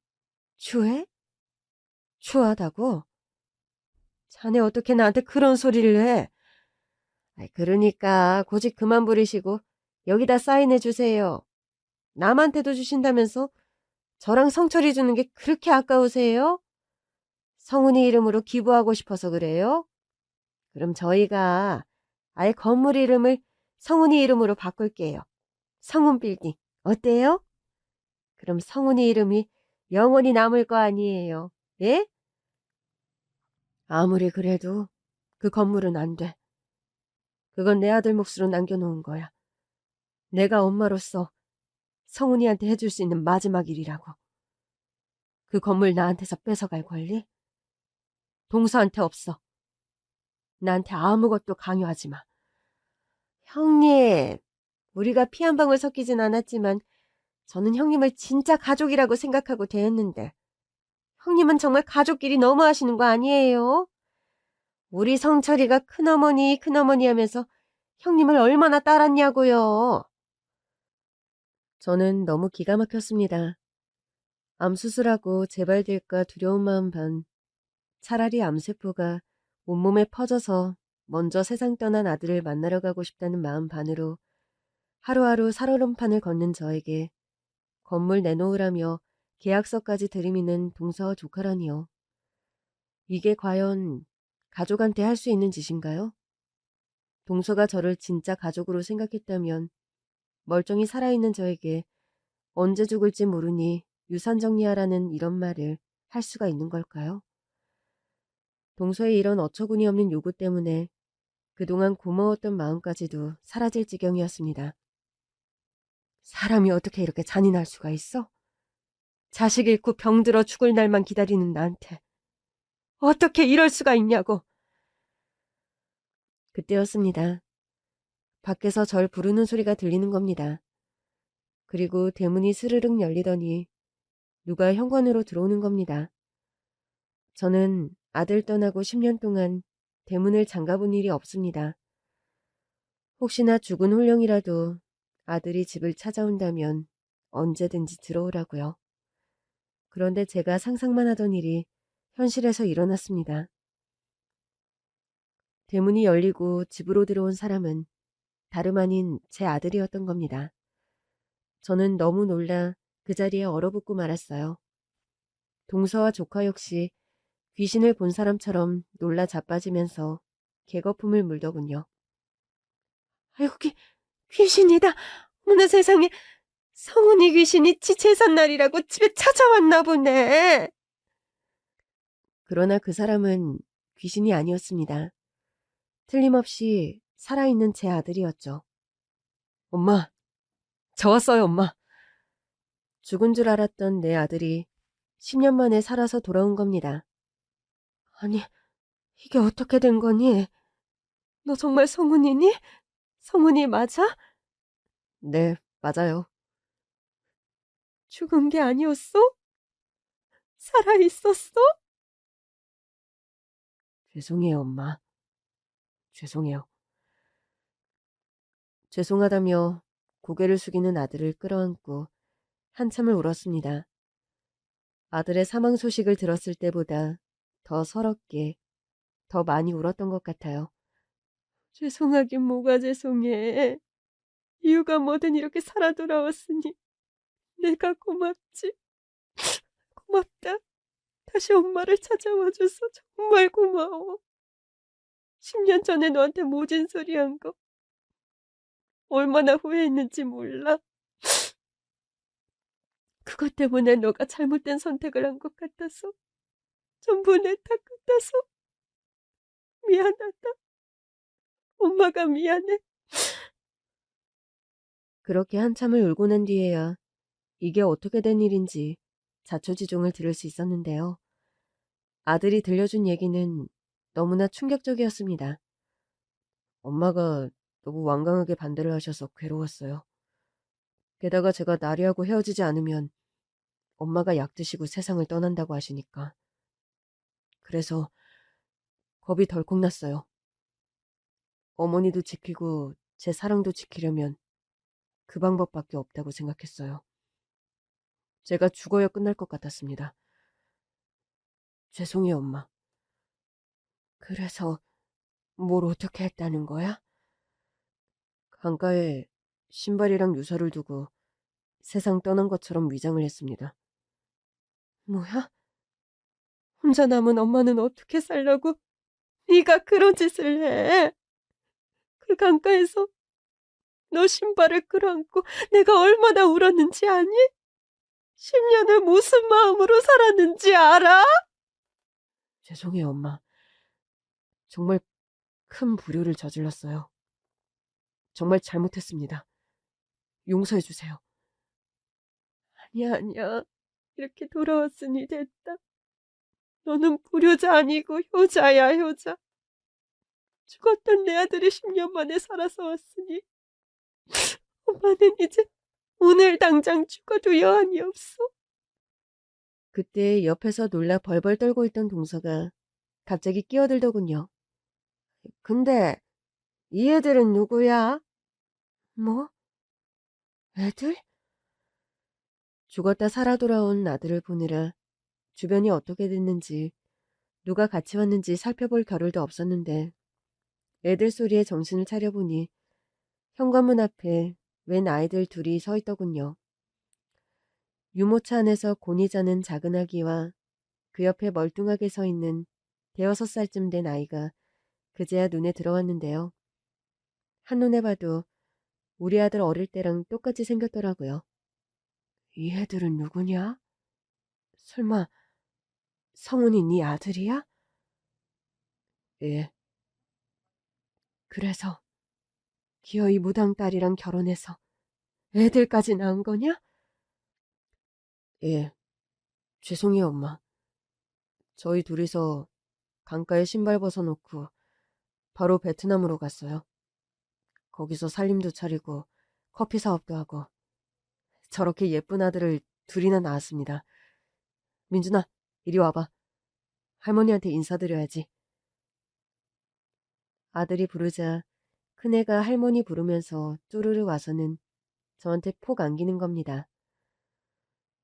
추해? 추하다고? 자네 어떻게 나한테 그런 소리를 해? 그러니까 고집 그만 부리시고 여기다 사인해 주세요. 남한테도 주신다면서 저랑 성철이 주는 게 그렇게 아까우세요? 성훈이 이름으로 기부하고 싶어서 그래요? 그럼 저희가 아예 건물 이름을 성훈이 이름으로 바꿀게요. 성훈빌딩. 어때요? 그럼 성훈이 이름이 영원히 남을 거 아니에요. 예? 아무리 그래도 그 건물은 안 돼. 그건 내 아들 몫으로 남겨놓은 거야. 내가 엄마로서 성훈이한테 해줄 수 있는 마지막 일이라고. 그 건물 나한테서 뺏어갈 권리? 동서한테 없어. 나한테 아무것도 강요하지 마. 형님, 우리가 피 한 방울 섞이진 않았지만 저는 형님을 진짜 가족이라고 생각하고 대했는데 형님은 정말 가족끼리 너무하시는 거 아니에요? 우리 성철이가 큰어머니 하면서 형님을 얼마나 따랐냐고요. 저는 너무 기가 막혔습니다. 암 수술하고 재발될까 두려운 마음 반, 차라리 암세포가 온몸에 퍼져서 먼저 세상 떠난 아들을 만나러 가고 싶다는 마음 반으로 하루하루 살얼음판을 걷는 저에게 건물 내놓으라며 계약서까지 들이미는 동서와 조카라니요. 이게 과연 가족한테 할 수 있는 짓인가요? 동서가 저를 진짜 가족으로 생각했다면 멀쩡히 살아있는 저에게 언제 죽을지 모르니 유산 정리하라는 이런 말을 할 수가 있는 걸까요? 동서의 이런 어처구니 없는 요구 때문에 그동안 고마웠던 마음까지도 사라질 지경이었습니다. 사람이 어떻게 이렇게 잔인할 수가 있어? 자식 잃고 병들어 죽을 날만 기다리는 나한테 어떻게 이럴 수가 있냐고. 그때였습니다. 밖에서 절 부르는 소리가 들리는 겁니다. 그리고 대문이 스르륵 열리더니 누가 현관으로 들어오는 겁니다. 저는 아들 떠나고 10년 동안 대문을 잠가본 일이 없습니다. 혹시나 죽은 홀령이라도 아들이 집을 찾아온다면 언제든지 들어오라고요. 그런데 제가 상상만 하던 일이 현실에서 일어났습니다. 대문이 열리고 집으로 들어온 사람은 다름 아닌 제 아들이었던 겁니다. 저는 너무 놀라 그 자리에 얼어붙고 말았어요. 동서와 조카 역시 귀신을 본 사람처럼 놀라 자빠지면서 개거품을 물더군요. 아이고, 귀신이다. 어머나 세상에, 성훈이 귀신이 지 제삿날이라고 집에 찾아왔나 보네. 그러나 그 사람은 귀신이 아니었습니다. 틀림없이 살아있는 제 아들이었죠. 엄마, 저 왔어요, 엄마. 죽은 줄 알았던 내 아들이 10년 만에 살아서 돌아온 겁니다. 아니, 이게 어떻게 된 거니? 너 정말 성훈이니? 성훈이 맞아? 네, 맞아요. 죽은 게 아니었어? 살아있었어? 죄송해요, 엄마. 죄송해요. 죄송하다며 고개를 숙이는 아들을 끌어안고 한참을 울었습니다. 아들의 사망 소식을 들었을 때보다 더 서럽게, 더 많이 울었던 것 같아요. 죄송하긴 뭐가 죄송해. 이유가 뭐든 이렇게 살아 돌아왔으니 내가 고맙지. 고맙다. 다시 엄마를 찾아와줘서 정말 고마워. 10년 전에 너한테 모진 소리 한 거 얼마나 후회했는지 몰라. 그것 때문에 너가 잘못된 선택을 한 것 같아서 전부 내 탓 같아서 미안하다. 엄마가 미안해. 그렇게 한참을 울고 난 뒤에야 이게 어떻게 된 일인지 자초지종을 들을 수 있었는데요. 아들이 들려준 얘기는 너무나 충격적이었습니다. 엄마가 너무 완강하게 반대를 하셔서 괴로웠어요. 게다가 제가 나리하고 헤어지지 않으면 엄마가 약 드시고 세상을 떠난다고 하시니까. 그래서 겁이 덜컥 났어요. 어머니도 지키고 제 사랑도 지키려면 그 방법밖에 없다고 생각했어요. 제가 죽어야 끝날 것 같았습니다. 죄송해요, 엄마. 그래서 뭘 어떻게 했다는 거야? 강가에 신발이랑 유서를 두고 세상 떠난 것처럼 위장을 했습니다. 뭐야? 혼자 남은 엄마는 어떻게 살라고 네가 그런 짓을 해? 그 강가에서 너 신발을 끌어안고 내가 얼마나 울었는지 아니? 10년을 무슨 마음으로 살았는지 알아? 죄송해요, 엄마. 정말 큰 불효를 저질렀어요. 정말 잘못했습니다. 용서해주세요. 아니야, 아니야. 이렇게 돌아왔으니 됐다. 너는 불효자 아니고 효자야, 효자. 죽었던 내 아들이 10년 만에 살아서 왔으니 엄마는 이제 오늘 당장 죽어도 여한이 없어. 그때 옆에서 놀라 벌벌 떨고 있던 동서가 갑자기 끼어들더군요. 근데 이 애들은 누구야? 뭐? 애들? 죽었다 살아 돌아온 아들을 보느라 주변이 어떻게 됐는지 누가 같이 왔는지 살펴볼 겨를도 없었는데 애들 소리에 정신을 차려보니 현관문 앞에 웬 아이들 둘이 서 있더군요. 유모차 안에서 곤히 자는 작은 아기와 그 옆에 멀뚱하게 서 있는 대여섯 살쯤 된 아이가 그제야 눈에 들어왔는데요. 한눈에 봐도 우리 아들 어릴 때랑 똑같이 생겼더라고요. 이 애들은 누구냐? 설마 성훈이 네 아들이야? 예. 그래서 기어이 무당 딸이랑 결혼해서 애들까지 낳은 거냐? 예. 죄송해요, 엄마. 저희 둘이서 강가에 신발 벗어놓고 바로 베트남으로 갔어요. 거기서 살림도 차리고 커피 사업도 하고 저렇게 예쁜 아들을 둘이나 낳았습니다. 민준아, 이리 와봐. 할머니한테 인사드려야지. 아들이 부르자 큰애가 할머니 부르면서 쪼르르 와서는 저한테 폭 안기는 겁니다.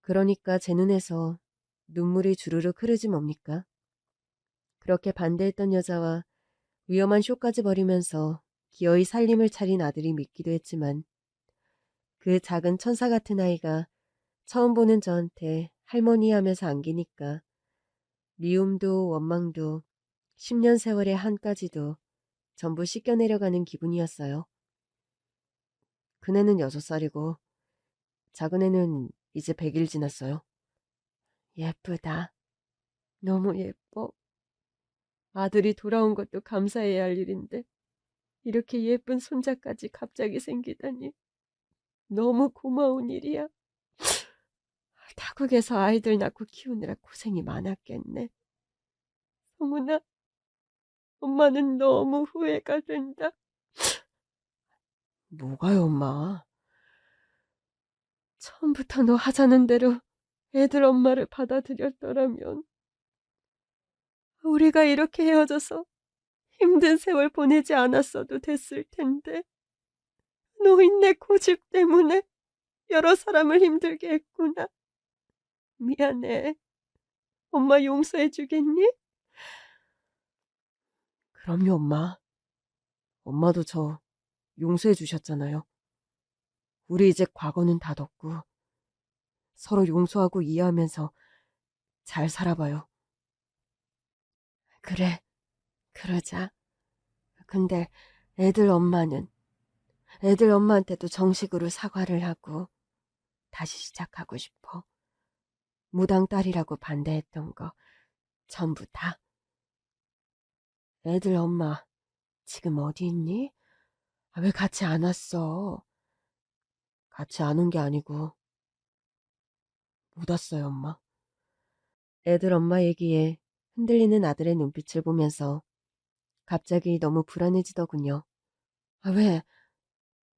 그러니까 제 눈에서 눈물이 주르륵 흐르지 뭡니까? 그렇게 반대했던 여자와 위험한 쇼까지 벌이면서 기어이 살림을 차린 아들이 믿기도 했지만 그 작은 천사 같은 아이가 처음 보는 저한테 할머니 하면서 안기니까 미움도 원망도 10년 세월의 한까지도 전부 씻겨내려가는 기분이었어요. 큰애는 6살이고 작은 애는 이제 100일 지났어요. 예쁘다. 너무 예뻐. 아들이 돌아온 것도 감사해야 할 일인데 이렇게 예쁜 손자까지 갑자기 생기다니 너무 고마운 일이야. 타국에서 아이들 낳고 키우느라 고생이 많았겠네. 성훈아, 엄마는 너무 후회가 된다. 뭐가요, 엄마? 처음부터 너 하자는 대로 애들 엄마를 받아들였더라면 우리가 이렇게 헤어져서 힘든 세월 보내지 않았어도 됐을 텐데 노인네 고집 때문에 여러 사람을 힘들게 했구나. 미안해. 엄마 용서해 주겠니? 그럼요, 엄마. 엄마도 저 용서해 주셨잖아요. 우리 이제 과거는 다 덮고 서로 용서하고 이해하면서 잘 살아봐요. 그래, 그러자. 근데 애들 엄마한테도 정식으로 사과를 하고 다시 시작하고 싶어. 무당 딸이라고 반대했던 거 전부 다. 애들 엄마 지금 어디 있니? 왜 같이 안 왔어? 같이 안 온 게 아니고 못 왔어요, 엄마. 애들 엄마 얘기에 흔들리는 아들의 눈빛을 보면서 갑자기 너무 불안해지더군요. 왜?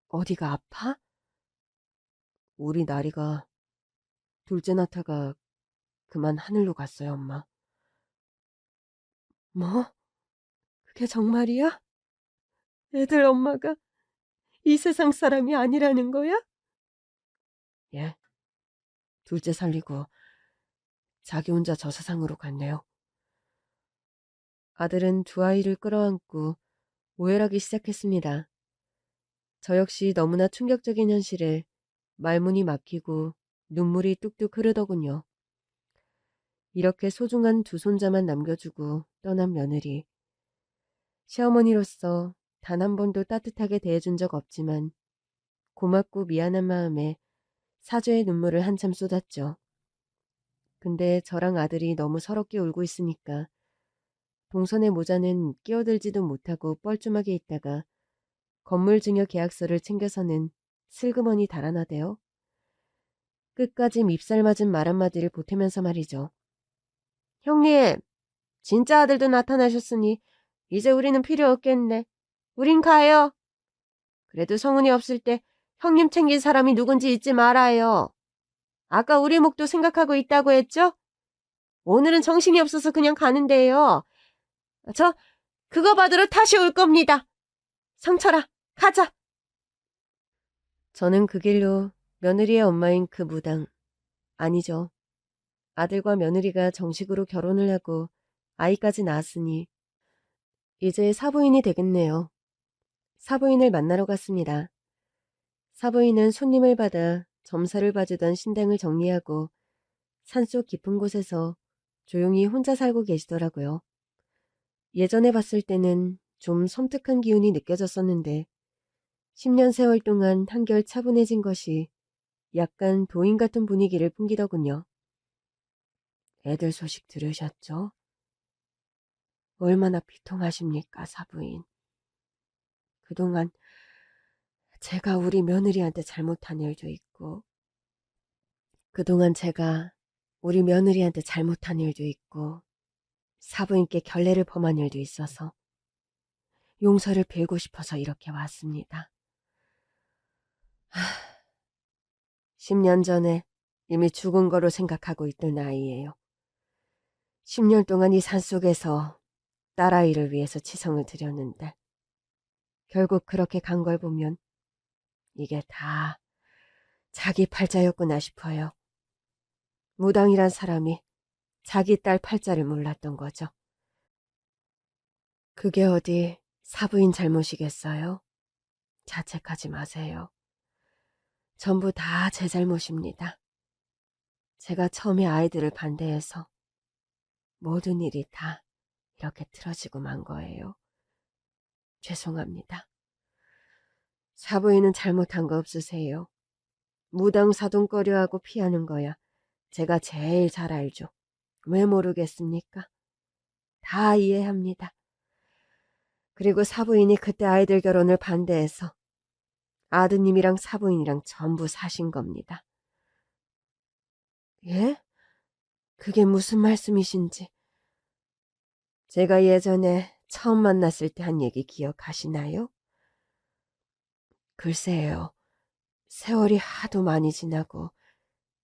어디가 아파? 우리 나리가 둘째 낳다가 그만 하늘로 갔어요, 엄마. 뭐? 그게 정말이야? 애들 엄마가 이 세상 사람이 아니라는 거야? 예. 둘째 살리고 자기 혼자 저 세상으로 갔네요. 아들은 두 아이를 끌어안고 오열하기 시작했습니다. 저 역시 너무나 충격적인 현실에 말문이 막히고 눈물이 뚝뚝 흐르더군요. 이렇게 소중한 두 손자만 남겨주고 떠난 며느리. 시어머니로서 단 한 번도 따뜻하게 대해준 적 없지만 고맙고 미안한 마음에 사죄의 눈물을 한참 쏟았죠. 근데 저랑 아들이 너무 서럽게 울고 있으니까 동선의 모자는 끼어들지도 못하고 뻘쭘하게 있다가 건물증여 계약서를 챙겨서는 슬그머니 달아나대요. 끝까지 밉살 맞은 말 한마디를 보태면서 말이죠. 형님, 진짜 아들도 나타나셨으니 이제 우리는 필요 없겠네. 우린 가요. 그래도 성훈이 없을 때 형님 챙긴 사람이 누군지 잊지 말아요. 아까 우리 목도 생각하고 있다고 했죠? 오늘은 정신이 없어서 그냥 가는데요. 저 그거 받으러 다시 올 겁니다. 상철아, 가자. 저는 그 길로 며느리의 엄마인 그 무당, 아니죠. 아들과 며느리가 정식으로 결혼을 하고 아이까지 낳았으니 이제 사부인이 되겠네요. 사부인을 만나러 갔습니다. 사부인은 손님을 받아 점사를 봐주던 신당을 정리하고 산속 깊은 곳에서 조용히 혼자 살고 계시더라고요. 예전에 봤을 때는 좀 섬뜩한 기운이 느껴졌었는데 10년 세월 동안 한결 차분해진 것이 약간 도인 같은 분위기를 풍기더군요. 애들 소식 들으셨죠? 얼마나 비통하십니까, 사부인. 그동안 제가 우리 며느리한테 잘못한 일도 있고 사부인께 결례를 범한 일도 있어서 용서를 빌고 싶어서 이렇게 왔습니다. 10년 전에 이미 죽은 거로 생각하고 있던 아이예요. 10년 동안 이 산속에서 딸아이를 위해서 치성을 드렸는데 결국 그렇게 간 걸 보면 이게 다 자기 팔자였구나 싶어요. 무당이란 사람이 자기 딸 팔자를 몰랐던 거죠. 그게 어디 사부인 잘못이겠어요? 자책하지 마세요. 전부 다 제 잘못입니다. 제가 처음에 아이들을 반대해서 모든 일이 다 이렇게 틀어지고 만 거예요. 죄송합니다. 사부인은 잘못한 거 없으세요. 무당사돈거려하고 피하는 거야 제가 제일 잘 알죠. 왜 모르겠습니까? 다 이해합니다. 그리고 사부인이 그때 아이들 결혼을 반대해서 아드님이랑 사부인이랑 전부 사신 겁니다. 예? 그게 무슨 말씀이신지. 제가 예전에 처음 만났을 때 한 얘기 기억하시나요? 글쎄요. 세월이 하도 많이 지나고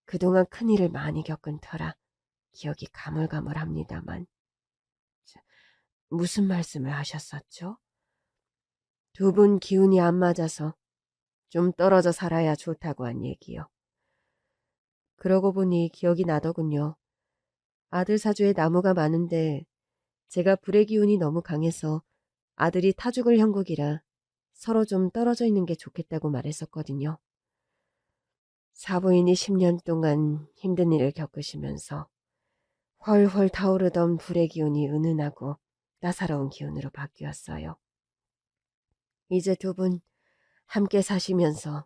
그동안 큰일을 많이 겪은 터라 기억이 가물가물합니다만. 무슨 말씀을 하셨었죠? 두 분 기운이 안 맞아서 좀 떨어져 살아야 좋다고 한 얘기요. 그러고 보니 기억이 나더군요. 아들 사주에 나무가 많은데 제가 불의 기운이 너무 강해서 아들이 타죽을 형국이라 서로 좀 떨어져 있는 게 좋겠다고 말했었거든요. 사부인이 10년 동안 힘든 일을 겪으시면서 훨훨 타오르던 불의 기운이 은은하고 따사로운 기운으로 바뀌었어요. 이제 두 분 함께 사시면서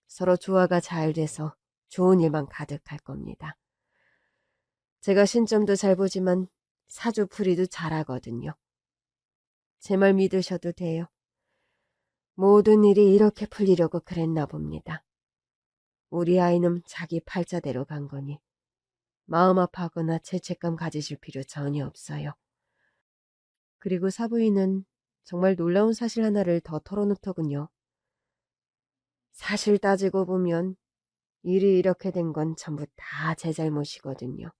서로 조화가 잘 돼서 좋은 일만 가득할 겁니다. 제가 신점도 잘 보지만 사주풀이도 잘하거든요. 제 말 믿으셔도 돼요. 모든 일이 이렇게 풀리려고 그랬나 봅니다. 우리 아이는 자기 팔자대로 간 거니 마음 아파하거나 죄책감 가지실 필요 전혀 없어요. 그리고 사부인은 정말 놀라운 사실 하나를 더 털어놓더군요. 사실 따지고 보면 일이 이렇게 된 건 전부 다 제 잘못이거든요.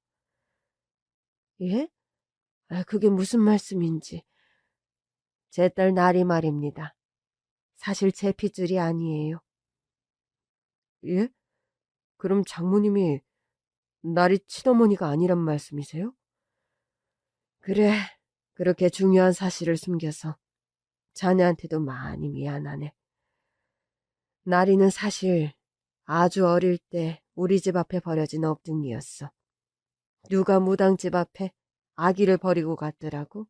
예? 그게 무슨 말씀인지. 제 딸 나리 말입니다. 사실 제 핏줄이 아니에요. 예? 그럼 장모님이 나리 친어머니가 아니란 말씀이세요? 그래, 그렇게 중요한 사실을 숨겨서 자네한테도 많이 미안하네. 나리는 사실 아주 어릴 때 우리 집 앞에 버려진 업둥이였어. 누가 무당집 앞에 아기를 버리고 갔더라고.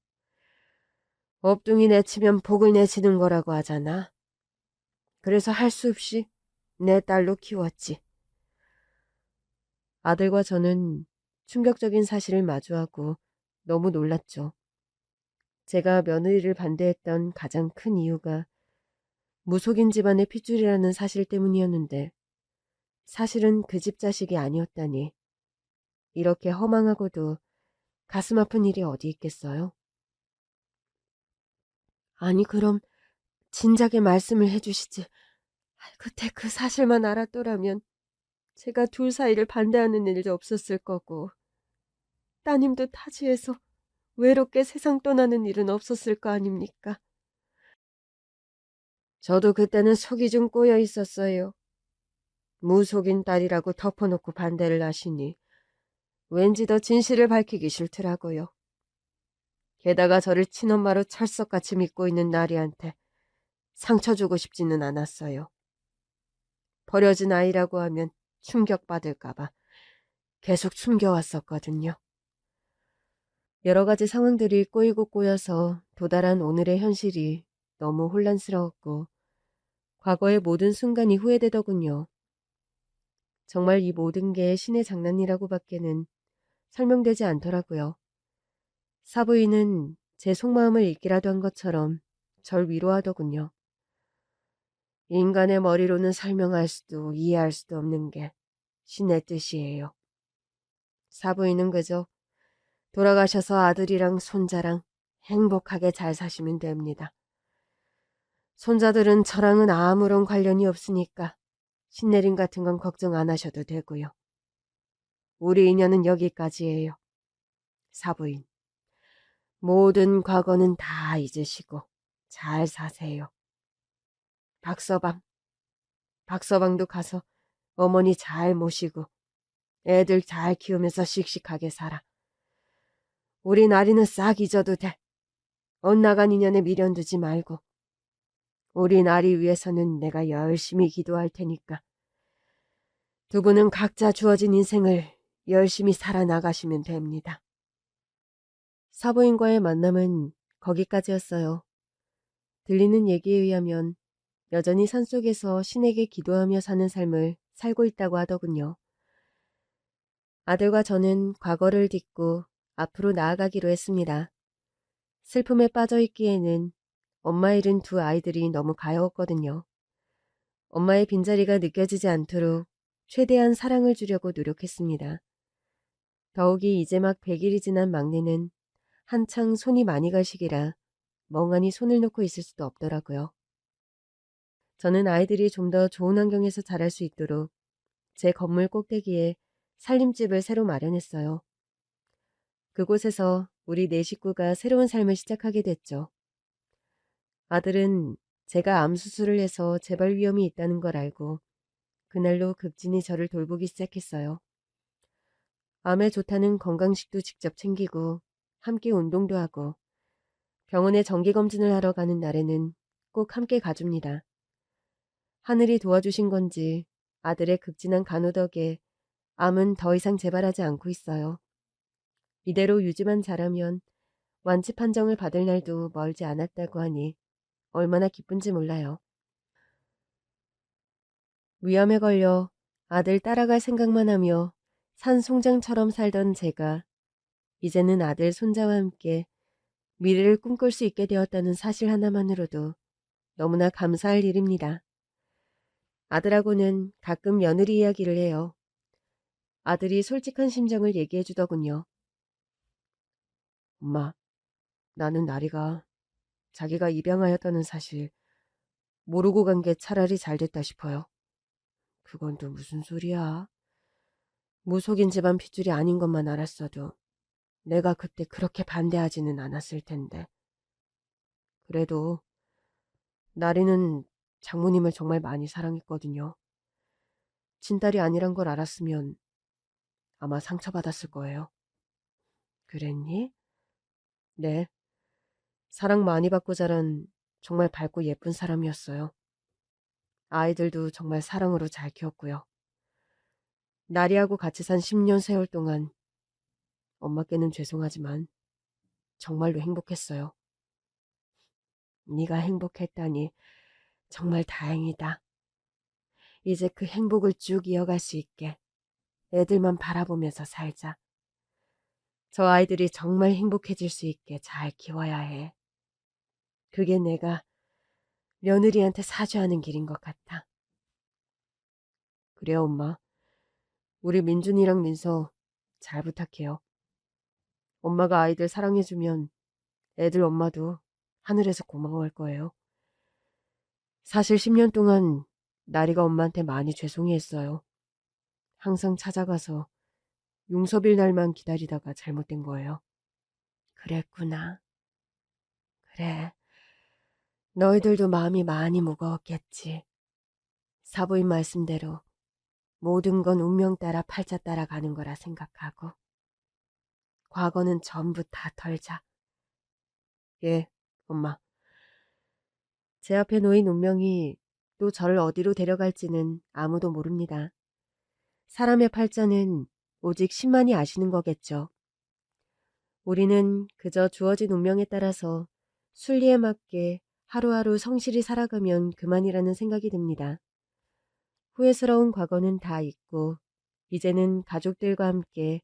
업둥이 내치면 복을 내치는 거라고 하잖아. 그래서 할 수 없이 내 딸로 키웠지. 아들과 저는 충격적인 사실을 마주하고 너무 놀랐죠. 제가 며느리를 반대했던 가장 큰 이유가 무속인 집안의 핏줄이라는 사실 때문이었는데 사실은 그 집 자식이 아니었다니. 이렇게 허망하고도 가슴 아픈 일이 어디 있겠어요? 아니 그럼 진작에 말씀을 해주시지. 그때 그 사실만 알았더라면 제가 둘 사이를 반대하는 일도 없었을 거고 따님도 타지에서 외롭게 세상 떠나는 일은 없었을 거 아닙니까? 저도 그때는 속이 좀 꼬여 있었어요. 무속인 딸이라고 덮어놓고 반대를 하시니 왠지 더 진실을 밝히기 싫더라고요. 게다가 저를 친엄마로 철석같이 믿고 있는 나리한테 상처 주고 싶지는 않았어요. 버려진 아이라고 하면 충격받을까봐 계속 숨겨왔었거든요. 여러 가지 상황들이 꼬이고 꼬여서 도달한 오늘의 현실이 너무 혼란스러웠고 과거의 모든 순간이 후회되더군요. 정말 이 모든 게 신의 장난이라고밖에는 설명되지 않더라고요. 사부인은 제 속마음을 읽기라도 한 것처럼 절 위로하더군요. 인간의 머리로는 설명할 수도 이해할 수도 없는 게 신의 뜻이에요. 사부인은 그저 돌아가셔서 아들이랑 손자랑 행복하게 잘 사시면 됩니다. 손자들은 저랑은 아무런 관련이 없으니까 신내림 같은 건 걱정 안 하셔도 되고요. 우리 인연은 여기까지예요. 사부인, 모든 과거는 다 잊으시고 잘 사세요. 박서방도 가서 어머니 잘 모시고 애들 잘 키우면서 씩씩하게 살아. 우리 나리는 싹 잊어도 돼. 엇나간 인연에 미련 두지 말고. 우리 나리 위해서는 내가 열심히 기도할 테니까. 두 분은 각자 주어진 인생을 열심히 살아나가시면 됩니다. 사부인과의 만남은 거기까지였어요. 들리는 얘기에 의하면 여전히 산속에서 신에게 기도하며 사는 삶을 살고 있다고 하더군요. 아들과 저는 과거를 딛고 앞으로 나아가기로 했습니다. 슬픔에 빠져 있기에는 엄마 잃은 두 아이들이 너무 가여웠거든요. 엄마의 빈자리가 느껴지지 않도록 최대한 사랑을 주려고 노력했습니다. 더욱이 이제 막 100일이 지난 막내는 한창 손이 많이 갈 시기라 멍하니 손을 놓고 있을 수도 없더라고요. 저는 아이들이 좀 더 좋은 환경에서 자랄 수 있도록 제 건물 꼭대기에 살림집을 새로 마련했어요. 그곳에서 우리 네 식구가 새로운 삶을 시작하게 됐죠. 아들은 제가 암 수술을 해서 재발 위험이 있다는 걸 알고 그날로 극진히 저를 돌보기 시작했어요. 암에 좋다는 건강식도 직접 챙기고 함께 운동도 하고 병원에 정기검진을 하러 가는 날에는 꼭 함께 가줍니다. 하늘이 도와주신 건지 아들의 극진한 간호 덕에 암은 더 이상 재발하지 않고 있어요. 이대로 유지만 잘하면 완치 판정을 받을 날도 멀지 않았다고 하니 얼마나 기쁜지 몰라요. 위암에 걸려 아들 따라갈 생각만 하며 산송장처럼 살던 제가 이제는 아들 손자와 함께 미래를 꿈꿀 수 있게 되었다는 사실 하나만으로도 너무나 감사할 일입니다. 아들하고는 가끔 며느리 이야기를 해요. 아들이 솔직한 심정을 얘기해 주더군요. 엄마, 나는 나리가 자기가 입양하였다는 사실 모르고 간 게 차라리 잘 됐다 싶어요. 그건 또 무슨 소리야? 무속인 집안 핏줄이 아닌 것만 알았어도 내가 그때 그렇게 반대하지는 않았을 텐데. 그래도 나리는 장모님을 정말 많이 사랑했거든요. 친딸이 아니란 걸 알았으면 아마 상처받았을 거예요. 그랬니? 네. 사랑 많이 받고 자란 정말 밝고 예쁜 사람이었어요. 아이들도 정말 사랑으로 잘 키웠고요. 나리하고 같이 산 10년 세월 동안 엄마께는 죄송하지만 정말로 행복했어요. 네가 행복했다니 정말 다행이다. 이제 그 행복을 쭉 이어갈 수 있게 애들만 바라보면서 살자. 저 아이들이 정말 행복해질 수 있게 잘 키워야 해. 그게 내가 며느리한테 사죄하는 길인 것 같아. 그래요, 엄마. 우리 민준이랑 민서 잘 부탁해요. 엄마가 아이들 사랑해주면 애들 엄마도 하늘에서 고마워할 거예요. 사실 10년 동안 나리가 엄마한테 많이 죄송해했어요. 항상 찾아가서 용서빌 날만 기다리다가 잘못된 거예요. 그랬구나. 그래. 너희들도 마음이 많이 무거웠겠지. 사부인 말씀대로 모든 건 운명 따라 팔자 따라 가는 거라 생각하고 과거는 전부 다 털자. 예, 엄마. 제 앞에 놓인 운명이 또 저를 어디로 데려갈지는 아무도 모릅니다. 사람의 팔자는 오직 신만이 아시는 거겠죠. 우리는 그저 주어진 운명에 따라서 순리에 맞게 하루하루 성실히 살아가면 그만이라는 생각이 듭니다. 후회스러운 과거는 다 잊고 이제는 가족들과 함께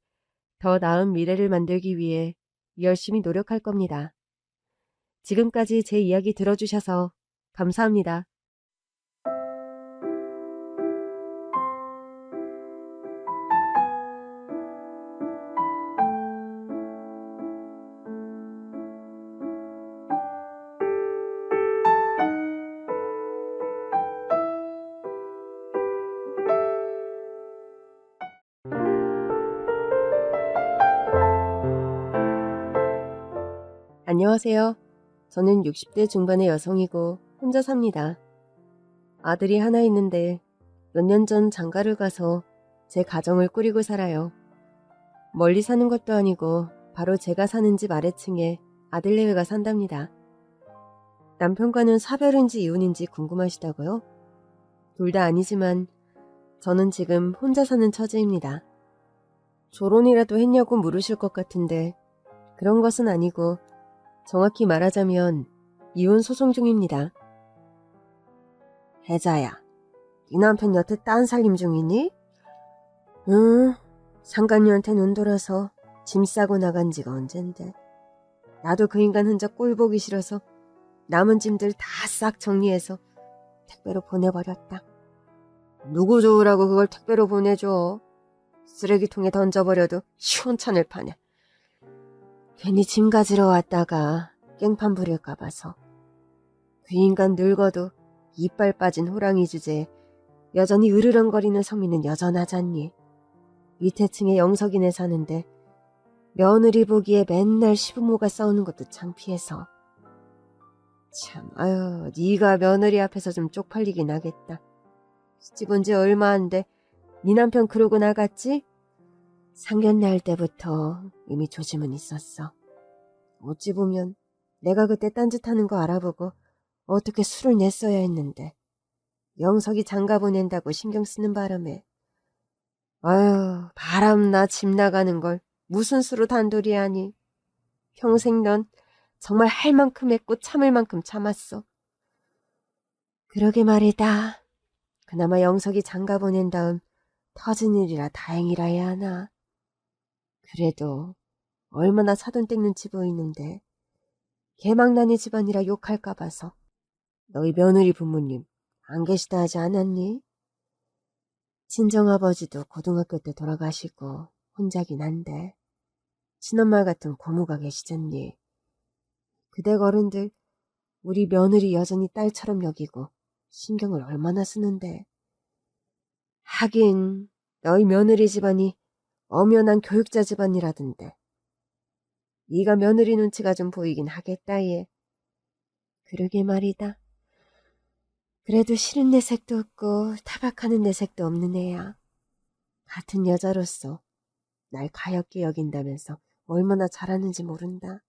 더 나은 미래를 만들기 위해 열심히 노력할 겁니다. 지금까지 제 이야기 들어주셔서 감사합니다. 안녕하세요. 저는 60대 중반의 여성이고 혼자 삽니다. 아들이 하나 있는데 몇 년 전 장가를 가서 제 가정을 꾸리고 살아요. 멀리 사는 것도 아니고 바로 제가 사는 집 아래층에 아들내외가 산답니다. 남편과는 사별인지 이혼인지 궁금하시다고요? 둘 다 아니지만 저는 지금 혼자 사는 처지입니다. 결혼이라도 했냐고 물으실 것 같은데 그런 것은 아니고 정확히 말하자면 이혼 소송 중입니다. 혜자야, 네 남편 여태 딴 살림 중이니? 응, 상간녀한테 눈 돌아서 짐 싸고 나간 지가 언젠데. 나도 그 인간 흔적 꼴 보기 싫어서 남은 짐들 다 싹 정리해서 택배로 보내버렸다. 누구 좋으라고 그걸 택배로 보내줘. 쓰레기통에 던져버려도 시원찮을 판에. 괜히 짐 가지러 왔다가 깽판 부릴까 봐서. 그 인간 늙어도 이빨 빠진 호랑이 주제에 여전히 으르렁거리는 성미는 여전하잖니. 밑에 층에 영석이네 사는데 며느리 보기에 맨날 시부모가 싸우는 것도 창피해서. 참, 아유, 네가 며느리 앞에서 좀 쪽팔리긴 하겠다. 시집 온 지 얼마 안 돼. 네 남편 그러고 나갔지? 상견례할 때부터 이미 조짐은 있었어. 어찌 보면 내가 그때 딴짓하는 거 알아보고 어떻게 술을 냈어야 했는데 영석이 장가 보낸다고 신경 쓰는 바람에 아유, 바람나 집 나가는 걸 무슨 수로 단돌이 하니. 평생 넌 정말 할 만큼 했고 참을 만큼 참았어. 그러게 말이다. 그나마 영석이 장가 보낸 다음 터진 일이라 다행이라 해야 하나. 그래도 얼마나 사돈 땡 눈치 보이는데 개망나니 집안이라 욕할까 봐서. 너희 며느리 부모님 안 계시다 하지 않았니? 친정아버지도 고등학교 때 돌아가시고 혼자긴 한데 친엄마 같은 고모가 계시잖니. 그댁 어른들 우리 며느리 여전히 딸처럼 여기고 신경을 얼마나 쓰는데. 하긴 너희 며느리 집안이 엄연한 교육자 집안이라던데. 네가 며느리 눈치가 좀 보이긴 하겠다 얘. 그러게 말이다. 그래도 싫은 내색도 없고 타박하는 내색도 없는 애야. 같은 여자로서 날 가엾게 여긴다면서 얼마나 잘하는지 모른다.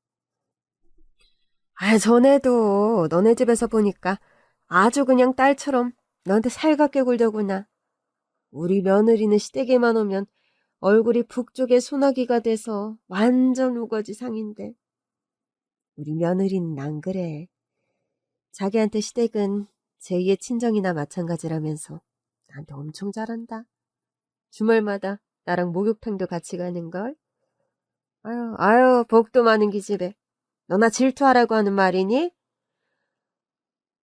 아, 전에도 너네 집에서 보니까 아주 그냥 딸처럼 너한테 살갑게 굴더구나. 우리 며느리는 시댁에만 오면 얼굴이 북쪽의 소나기가 돼서 완전 우거지 상인데. 우리 며느리는 안 그래. 자기한테 시댁은 제2의 친정이나 마찬가지라면서 나한테 엄청 잘한다. 주말마다 나랑 목욕탕도 같이 가는걸. 아유, 복도 많은 기집애. 너나 질투하라고 하는 말이니?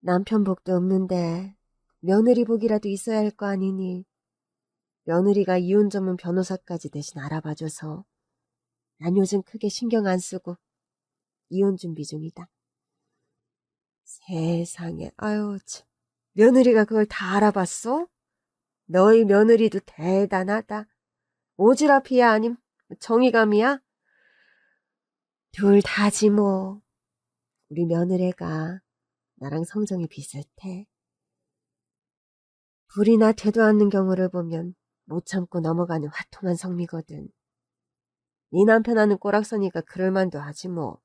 남편 복도 없는데 며느리 복이라도 있어야 할 거 아니니. 며느리가 이혼 전문 변호사까지 대신 알아봐줘서 난 요즘 크게 신경 안 쓰고 이혼 준비 중이다. 세상에, 아유 참. 며느리가 그걸 다 알아봤어? 너희 며느리도 대단하다. 오지랖이야 아님 정의감이야? 둘 다지 뭐. 우리 며느리가 나랑 성정이 비슷해. 불이나 되도 않는 경우를 보면 못 참고 넘어가는 화통한 성미거든. 네 남편하는 꼬락서니까 그럴 만도 하지 뭐.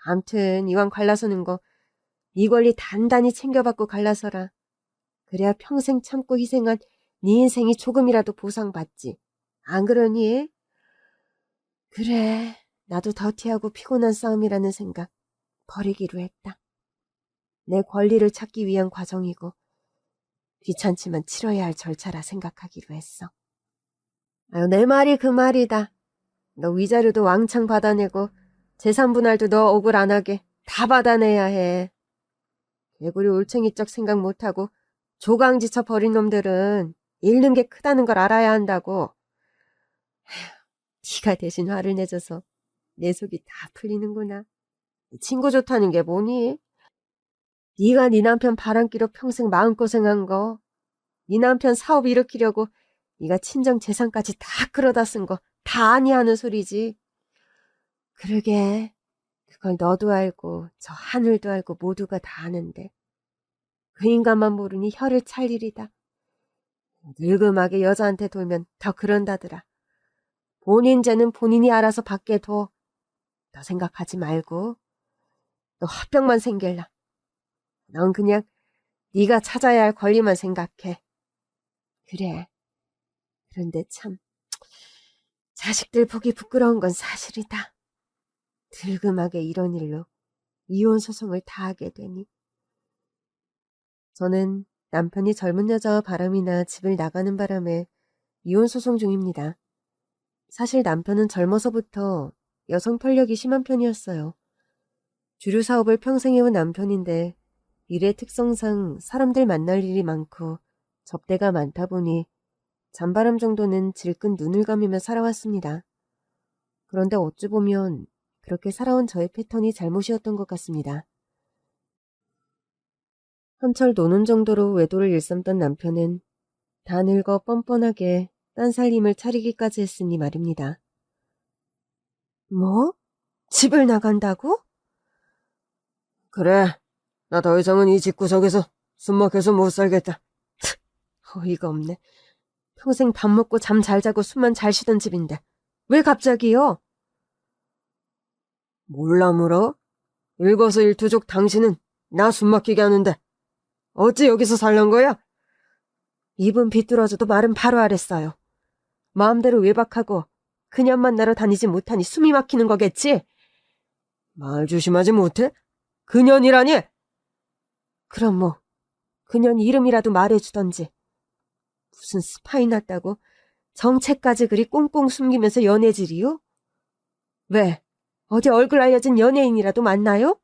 암튼 이왕 갈라서는 거 네 권리 단단히 챙겨받고 갈라서라. 그래야 평생 참고 희생한 네 인생이 조금이라도 보상받지. 안 그러니? 그래, 나도 더티하고 피곤한 싸움이라는 생각 버리기로 했다. 내 권리를 찾기 위한 과정이고 귀찮지만 치러야 할 절차라 생각하기로 했어. 아유, 내 말이 그 말이다. 너 위자료도 왕창 받아내고 재산분할도 너 억울 안 하게 다 받아내야 해. 개구리 올챙이적 생각 못하고 조강지쳐 버린 놈들은 잃는 게 크다는 걸 알아야 한다고. 네가 대신 화를 내줘서 내 속이 다 풀리는구나. 친구 좋다는 게 뭐니? 네가 네 남편 바람기로 평생 마음고생한 거, 네 남편 사업 일으키려고 네가 친정 재산까지 다 끌어다 쓴 거 다 아니하는 소리지. 그러게, 그걸 너도 알고 저 하늘도 알고 모두가 다 아는데 그 인간만 모르니 혀를 찰 일이다. 늙음하게 여자한테 돌면 더 그런다더라. 본인 죄는 본인이 알아서 받게 둬. 너 생각하지 말고 너 화병만 생길라. 넌 그냥 네가 찾아야 할 권리만 생각해. 그래. 그런데 참 자식들 보기 부끄러운 건 사실이다. 늙음하게 이런 일로 이혼 소송을 다 하게 되니. 저는 남편이 젊은 여자와 바람이나 집을 나가는 바람에 이혼 소송 중입니다. 사실 남편은 젊어서부터 여성 편력이 심한 편이었어요. 주류 사업을 평생 해온 남편인데 일의 특성상 사람들 만날 일이 많고 접대가 많다 보니 잔바람 정도는 질끈 눈을 감으며 살아왔습니다. 그런데 어찌 보면 그렇게 살아온 저의 패턴이 잘못이었던 것 같습니다. 한철 노는 정도로 외도를 일삼던 남편은 다 늙어 뻔뻔하게 딴 살림을 차리기까지 했으니 말입니다. 뭐? 집을 나간다고? 그래, 나 더 이상은 이 집구석에서 숨막혀서 못 살겠다. 어이가 없네. 평생 밥 먹고 잠 잘 자고 숨만 잘 쉬던 집인데 왜 갑자기요? 몰라 물어? 일거수일투족 당신은 나 숨막히게 하는데 어찌 여기서 살란 거야? 입은 비뚤어져도 말은 바로 하랬어요. 마음대로 외박하고 그냥 만나러 다니지 못하니 숨이 막히는 거겠지? 말 조심하지 못해? 그년이라니? 그럼 뭐 그년 이름이라도 말해주던지. 무슨 스파이 났다고 정체까지 그리 꽁꽁 숨기면서 연애질이요? 왜? 어디 얼굴 알려진 연예인이라도 만나요?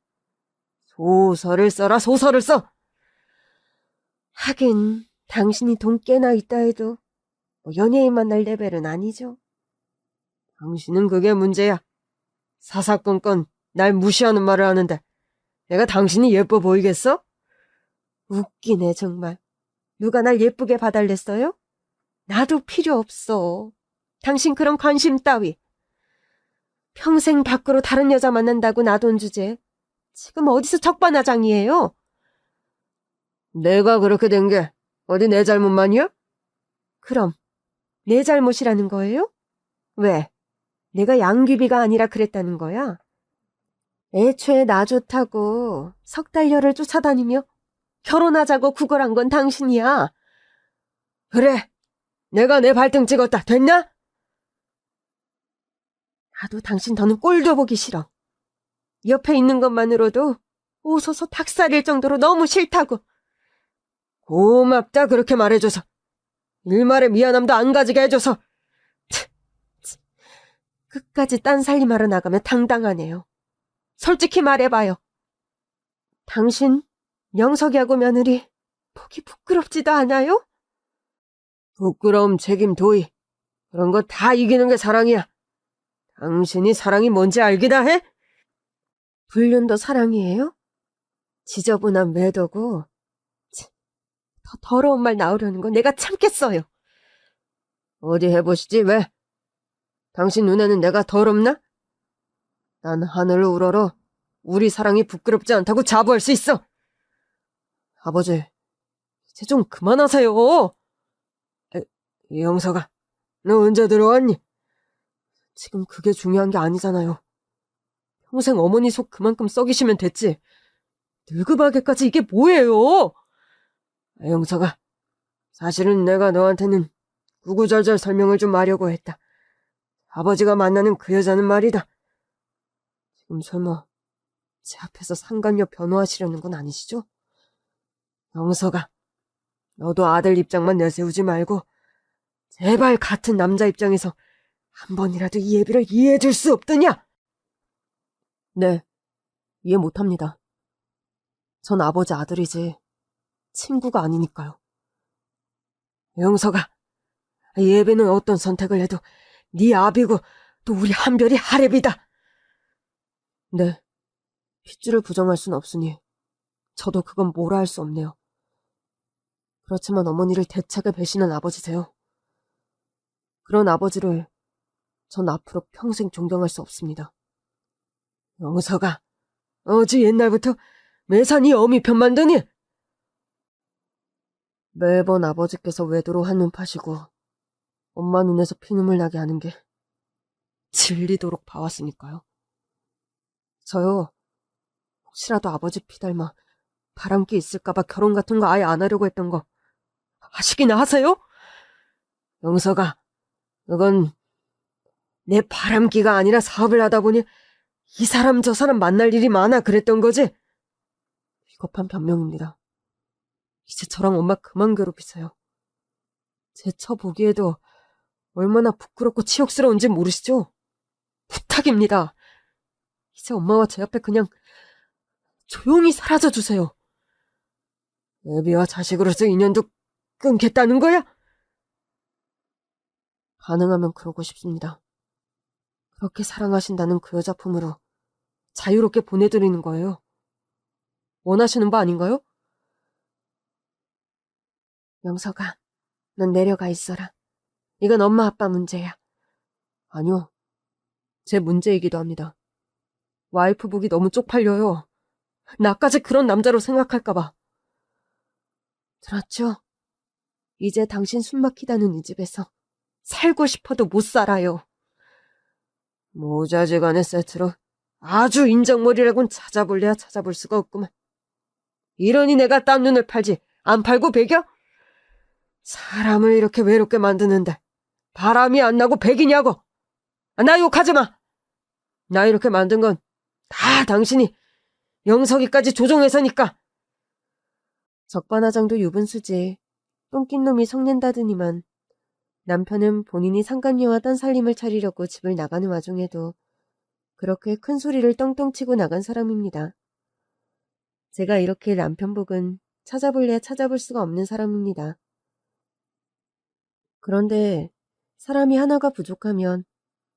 소설을 써라, 소설을 써! 하긴 당신이 돈 꽤나 있다 해도 뭐 연예인 만날 레벨은 아니죠. 당신은 그게 문제야. 사사건건 날 무시하는 말을 하는데 내가 당신이 예뻐 보이겠어? 웃기네 정말. 누가 날 예쁘게 봐달랬어요? 나도 필요 없어. 당신 그런 관심 따위. 평생 밖으로 다른 여자 만난다고 나 돈 주제. 지금 어디서 적반하장이에요? 내가 그렇게 된 게 어디 내 잘못만이야? 그럼 내 잘못이라는 거예요? 왜? 내가 양귀비가 아니라 그랬다는 거야? 애초에 나 좋다고 석 달녀를 쫓아다니며 결혼하자고 구걸한 건 당신이야. 그래, 내가 내 발등 찍었다. 됐나? 나도 당신 더는 꼴도 보기 싫어. 옆에 있는 것만으로도 오소소 닭살일 정도로 너무 싫다고. 고맙다 그렇게 말해줘서. 일말의 미안함도 안 가지게 해줘서. 끝까지 딴 살림하러 나가면 당당하네요. 솔직히 말해봐요. 당신 명석이하고 며느리 보기 부끄럽지도 않아요? 부끄러움, 책임, 도의 그런 거 다 이기는 게 사랑이야. 당신이 사랑이 뭔지 알기나 해? 불륜도 사랑이에요? 지저분한 외도고. 더 더러운 말 나오려는 거 내가 참겠어요. 어디 해보시지 왜? 당신 눈에는 내가 더럽나? 난 하늘을 우러러 우리 사랑이 부끄럽지 않다고 자부할 수 있어. 아버지, 이제 좀 그만하세요. 영서가, 너 언제 들어왔니? 지금 그게 중요한 게 아니잖아요. 평생 어머니 속 그만큼 썩이시면 됐지. 늙음하게까지 이게 뭐예요? 영서가, 사실은 내가 너한테는 구구절절 설명을 좀 하려고 했다. 아버지가 만나는 그 여자는 말이다. 지금 설마 제 앞에서 상간녀 변호하시려는 건 아니시죠? 영서가, 너도 아들 입장만 내세우지 말고 제발 같은 남자 입장에서 한 번이라도 이 애비를 이해해줄 수 없더냐? 네, 이해 못합니다. 전 아버지 아들이지 친구가 아니니까요. 영서가, 이 애비는 어떤 선택을 해도 네 아비고 또 우리 한별이 하랩이다. 네, 핏줄을 부정할 순 없으니 저도 그건 뭐라 할 수 없네요. 그렇지만 어머니를 대차게 배신한 아버지세요. 그런 아버지를 전 앞으로 평생 존경할 수 없습니다. 영서가, 어찌 옛날부터 매사 네 어미 편만 드니? 매번 아버지께서 외도로 한눈 파시고 엄마 눈에서 피눈물 나게 하는 게 질리도록 봐왔으니까요. 저요, 혹시라도 아버지 피 닮아 바람기 있을까봐 결혼 같은 거 아예 안 하려고 했던 거 아시긴 하세요? 영서가, 그건 내 바람기가 아니라 사업을 하다 보니 이 사람 저 사람 만날 일이 많아 그랬던 거지? 비겁한 변명입니다. 이제 저랑 엄마 그만 괴롭히세요. 제 처 보기에도 얼마나 부끄럽고 치욕스러운지 모르시죠? 부탁입니다. 이제 엄마와 제 앞에 그냥 조용히 사라져주세요. 애비와 자식으로서 인연도 끊겠다는 거야? 가능하면 그러고 싶습니다. 그렇게 사랑하신다는 그 여자 품으로 자유롭게 보내드리는 거예요. 원하시는 바 아닌가요? 영서가, 넌 내려가 있어라. 이건 엄마 아빠 문제야. 아니요, 제 문제이기도 합니다. 와이프복이 너무 쪽팔려요. 나까지 그런 남자로 생각할까봐. 들었죠? 이제 당신 숨막히다는 이 집에서 살고 싶어도 못 살아요. 모자지간의 세트로 아주 인정머리라곤 찾아볼래야 찾아볼 수가 없구만. 이러니 내가 딴 눈을 팔지 안 팔고 배겨? 사람을 이렇게 외롭게 만드는데 바람이 안 나고 배기냐고. 나 욕하지 마. 나 이렇게 만든 건 다 당신이 영석이까지 조종해서니까. 적반하장도 유분수지. 똥낀 놈이 성낸다더니만 남편은 본인이 상간녀와 딴 살림을 차리려고 집을 나가는 와중에도 그렇게 큰 소리를 떵떵 치고 나간 사람입니다. 제가 이렇게 남편 복은 찾아볼래야 찾아볼 수가 없는 사람입니다. 그런데 사람이 하나가 부족하면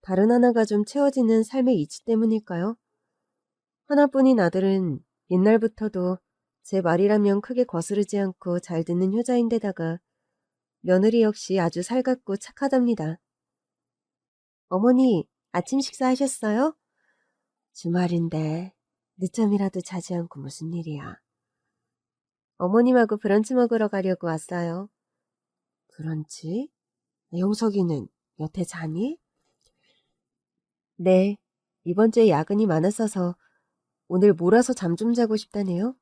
다른 하나가 좀 채워지는 삶의 이치 때문일까요? 하나뿐인 아들은 옛날부터도 제 말이라면 크게 거스르지 않고 잘 듣는 효자인데다가 며느리 역시 아주 살갑고 착하답니다. 어머니, 아침 식사하셨어요? 주말인데 늦잠이라도 자지 않고 무슨 일이야? 어머님하고 브런치 먹으러 가려고 왔어요. 브런치? 영석이는 여태 자니? 네, 이번 주에 야근이 많았어서 오늘 몰아서 잠 좀 자고 싶다네요.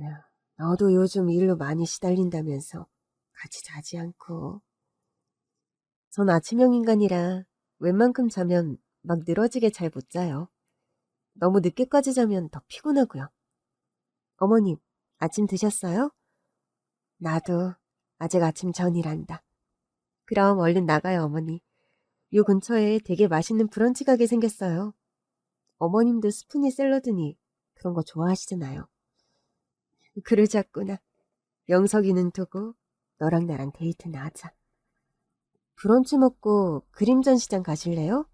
야, 너도 요즘 일로 많이 시달린다면서 같이 자지 않고. 전 아침형 인간이라 웬만큼 자면 막 늘어지게 잘 못 자요. 너무 늦게까지 자면 더 피곤하고요. 어머님, 아침 드셨어요? 나도 아직 아침 전이란다. 그럼 얼른 나가요, 어머니. 요 근처에 되게 맛있는 브런치 가게 생겼어요. 어머님도 스프니 샐러드니 그런 거 좋아하시잖아요. 그러자꾸나. 영석이는 두고 너랑 나랑 데이트나 하자. 브런치 먹고 그림 전시장 가실래요?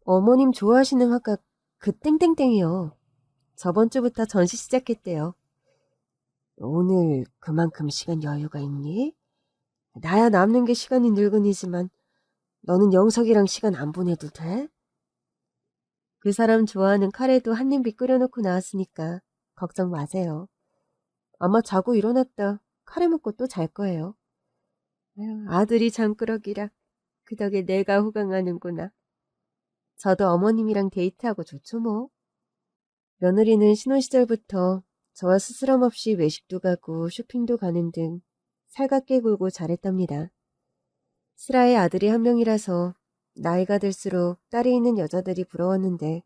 어머님 좋아하시는 화가 그 땡땡땡이요. 저번 주부터 전시 시작했대요. 오늘 그만큼 시간 여유가 있니? 나야 남는 게 시간이 늙은이지만 너는 영석이랑 시간 안 보내도 돼? 그 사람 좋아하는 카레도 한 냄비 끓여놓고 나왔으니까 걱정 마세요. 아마 자고 일어났다 카레 먹고 또 잘 거예요. 아유, 아들이 잠꾸러기라 그 덕에 내가 호강하는구나. 저도 어머님이랑 데이트하고 좋죠 뭐. 며느리는 신혼 시절부터 저와 스스럼 없이 외식도 가고 쇼핑도 가는 등 살갑게 굴고 잘했답니다. 슬아의 아들이 한 명이라서 나이가 들수록 딸이 있는 여자들이 부러웠는데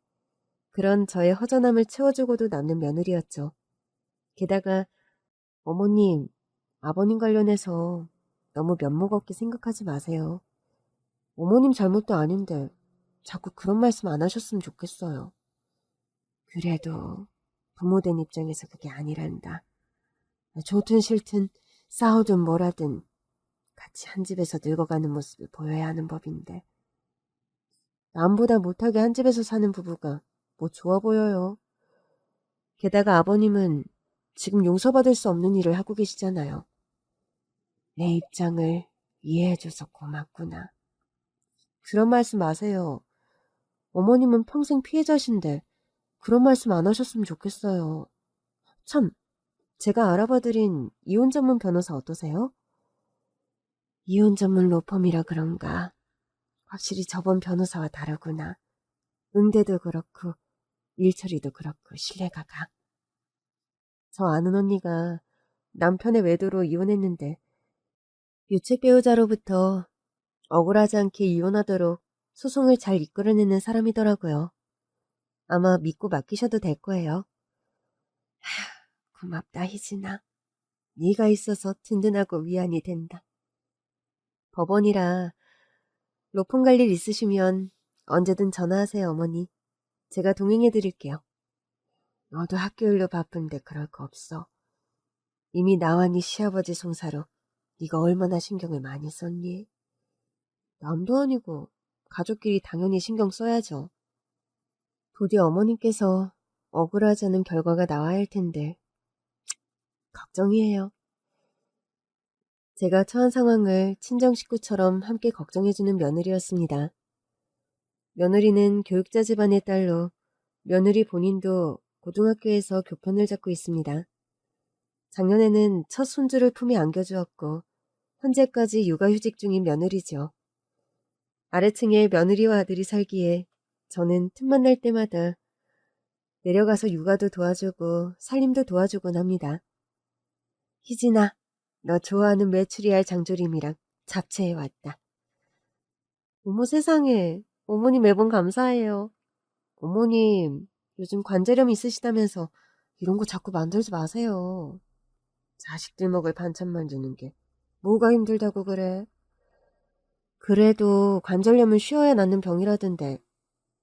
그런 저의 허전함을 채워주고도 남는 며느리였죠. 게다가 어머님, 아버님 관련해서 너무 면목 없게 생각하지 마세요. 어머님 잘못도 아닌데 자꾸 그런 말씀 안 하셨으면 좋겠어요. 그래도 부모된 입장에서 그게 아니란다. 좋든 싫든 싸우든 뭐라든 같이 한 집에서 늙어가는 모습을 보여야 하는 법인데 남보다 못하게 한 집에서 사는 부부가 뭐 좋아 보여요. 게다가 아버님은 지금 용서받을 수 없는 일을 하고 계시잖아요. 내 입장을 이해해줘서 고맙구나. 그런 말씀 마세요. 어머님은 평생 피해자신데 그런 말씀 안 하셨으면 좋겠어요. 참, 제가 알아봐드린 이혼 전문 변호사 어떠세요? 이혼 전문 로펌이라 그런가. 확실히 저번 변호사와 다르구나. 응대도 그렇고 일처리도 그렇고 신뢰가 가. 저 아는 언니가 남편의 외도로 이혼했는데 유책 배우자로부터 억울하지 않게 이혼하도록 소송을 잘 이끌어내는 사람이더라고요. 아마 믿고 맡기셔도 될 거예요. 고맙다 희진아. 네가 있어서 든든하고 위안이 된다. 법원이라 로펌 갈 일 있으시면 언제든 전화하세요 어머니. 제가 동행해 드릴게요. 너도 학교 일로 바쁜데 그럴 거 없어. 이미 나와 네 시아버지 송사로 네가 얼마나 신경을 많이 썼니? 남도 아니고 가족끼리 당연히 신경 써야죠. 부디 어머님께서 억울하지 않은 결과가 나와야 할 텐데 걱정이에요. 제가 처한 상황을 친정 식구처럼 함께 걱정해주는 며느리였습니다. 며느리는 교육자 집안의 딸로 며느리 본인도 고등학교에서 교편을 잡고 있습니다. 작년에는 첫 손주를 품에 안겨주었고 현재까지 육아휴직 중인 며느리죠. 아래층에 며느리와 아들이 살기에 저는 틈만 날 때마다 내려가서 육아도 도와주고 살림도 도와주곤 합니다. 희진아, 너 좋아하는 메추리알 장조림이랑 잡채해 왔다. 어머 세상에, 어머님 매번 감사해요. 어머님, 요즘 관절염 있으시다면서 이런 거 자꾸 만들지 마세요. 자식들 먹을 반찬 만드는 게 뭐가 힘들다고 그래? 그래도 관절염은 쉬어야 낫는 병이라던데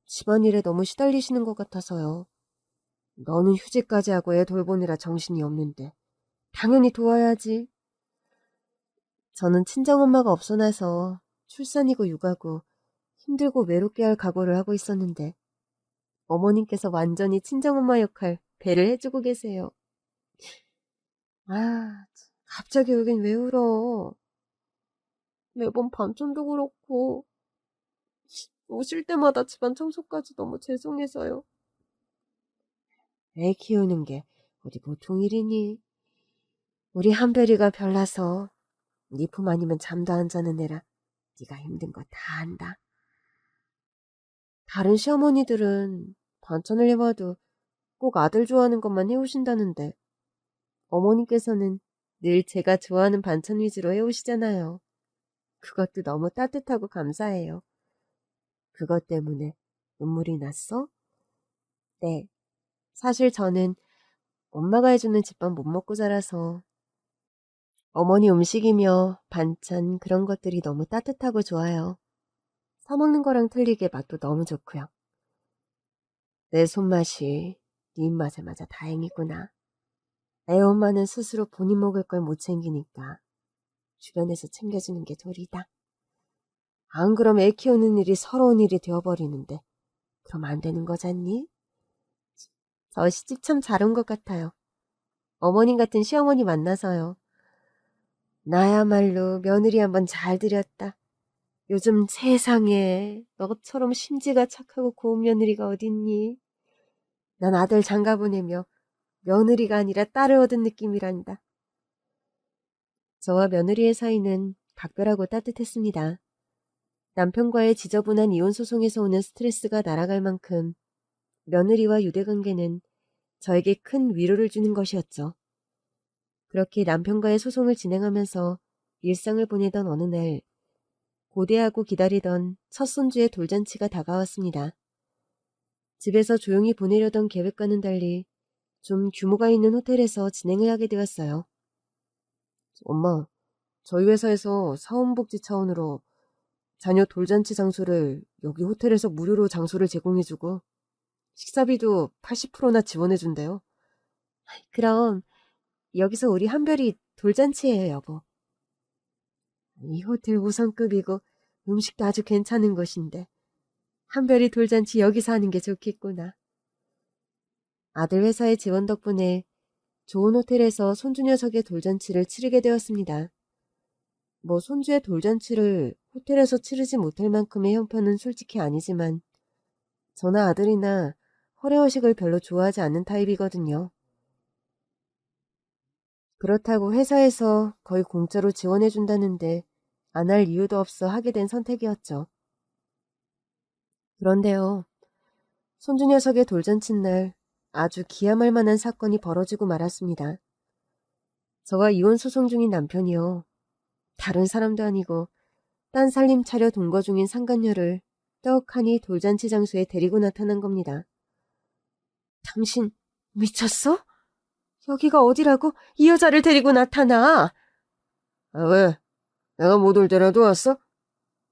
집안일에 너무 시달리시는 것 같아서요. 너는 휴직까지 하고 애 돌보느라 정신이 없는데 당연히 도와야지. 저는 친정엄마가 없어 나서 출산이고 육아고 힘들고 외롭게 할 각오를 하고 있었는데 어머님께서 완전히 친정엄마 역할 배를 해주고 계세요. 아, 갑자기 여긴 왜 울어? 매번 반찬도 그렇고 오실 때마다 집안 청소까지 너무 죄송해서요. 애 키우는 게 어디 보통 일이니? 우리 한별이가 별나서 네 품 아니면 잠도 안 자는 애라 네가 힘든 거 다 안다. 다른 시어머니들은 반찬을 해봐도 꼭 아들 좋아하는 것만 해오신다는데 어머님께서는 늘 제가 좋아하는 반찬 위주로 해오시잖아요. 그것도 너무 따뜻하고 감사해요. 그것 때문에 눈물이 났어? 네. 사실 저는 엄마가 해주는 집밥 못 먹고 자라서 어머니 음식이며 반찬 그런 것들이 너무 따뜻하고 좋아요. 사먹는 거랑 틀리게 맛도 너무 좋고요. 내 손맛이 네 입맛에 맞아 다행이구나. 애 엄마는 스스로 본인 먹을 걸 못 챙기니까 주변에서 챙겨주는 게 도리다. 안 그럼 애 키우는 일이 서러운 일이 되어버리는데 그럼 안 되는 거잖니? 저 시집 참 잘 온 것 같아요. 어머님 같은 시어머니 만나서요. 나야말로 며느리 한번 잘 들였다. 요즘 세상에 너처럼 심지가 착하고 고운 며느리가 어딨니? 난 아들 장가 보내며 며느리가 아니라 딸을 얻은 느낌이란다. 저와 며느리의 사이는 각별하고 따뜻했습니다. 남편과의 지저분한 이혼 소송에서 오는 스트레스가 날아갈 만큼 며느리와 유대관계는 저에게 큰 위로를 주는 것이었죠. 그렇게 남편과의 소송을 진행하면서 일상을 보내던 어느 날, 고대하고 기다리던 첫 손주의 돌잔치가 다가왔습니다. 집에서 조용히 보내려던 계획과는 달리 좀 규모가 있는 호텔에서 진행을 하게 되었어요. 엄마, 저희 회사에서 사원복지 차원으로 자녀 돌잔치 장소를 여기 호텔에서 무료로 장소를 제공해주고 식사비도 80%나 지원해준대요. 그럼 여기서 우리 한별이 돌잔치예요, 여보. 이 호텔 5성급이고 음식도 아주 괜찮은 곳인데 한별이 돌잔치 여기서 하는 게 좋겠구나. 아들 회사의 지원 덕분에 좋은 호텔에서 손주 녀석의 돌잔치를 치르게 되었습니다. 뭐 손주의 돌잔치를 호텔에서 치르지 못할 만큼의 형편은 솔직히 아니지만 저나 아들이나 허례허식을 별로 좋아하지 않는 타입이거든요. 그렇다고 회사에서 거의 공짜로 지원해준다는데 안 할 이유도 없어 하게 된 선택이었죠. 그런데요, 손주 녀석의 돌잔치 날 아주 기함할 만한 사건이 벌어지고 말았습니다. 저와 이혼 소송 중인 남편이요. 다른 사람도 아니고 딴 살림 차려 동거 중인 상간녀를 떡하니 돌잔치 장소에 데리고 나타난 겁니다. 당신 미쳤어? 여기가 어디라고 이 여자를 데리고 나타나? 아, 왜? 내가 못 올 때라도 왔어?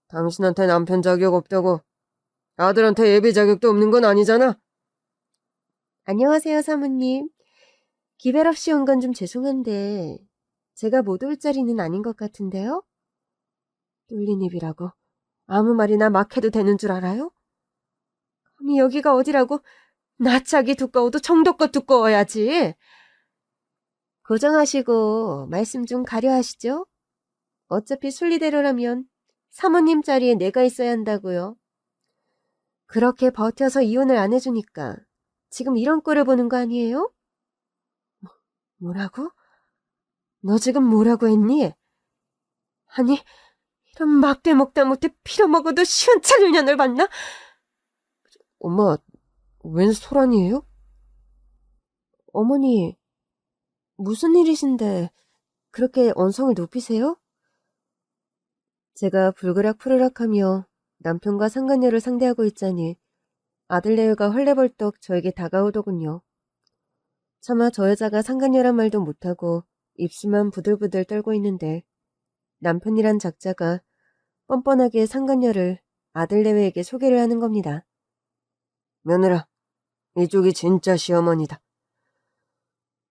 당신한테 남편 자격 없다고 아들한테 예비 자격도 없는 건 아니잖아. 안녕하세요, 사모님. 기별 없이 온 건 좀 죄송한데 제가 못 올 자리는 아닌 것 같은데요? 뚫린 입이라고 아무 말이나 막 해도 되는 줄 알아요? 감히 여기가 어디라고 낯짝이 두꺼워도 정도껏 두꺼워야지. 고정하시고 말씀 좀 가려 하시죠. 어차피 순리대로라면 사모님 자리에 내가 있어야 한다고요. 그렇게 버텨서 이혼을 안 해주니까 지금 이런 꼴을 보는 거 아니에요? 뭐라고? 너 지금 뭐라고 했니? 아니, 이런 막대 먹다 못해 필어먹어도 시원찮을 년을 봤나? 엄마, 웬 소란이에요? 어머니, 무슨 일이신데 그렇게 언성을 높이세요? 제가 불그락 푸르락하며 남편과 상간녀를 상대하고 있자니 아들 내외가 헐레벌떡 저에게 다가오더군요. 차마 저 여자가 상간녀란 말도 못하고 입술만 부들부들 떨고 있는데 남편이란 작자가 뻔뻔하게 상간녀를 아들 내외에게 소개를 하는 겁니다. 며느라, 이쪽이 진짜 시어머니다.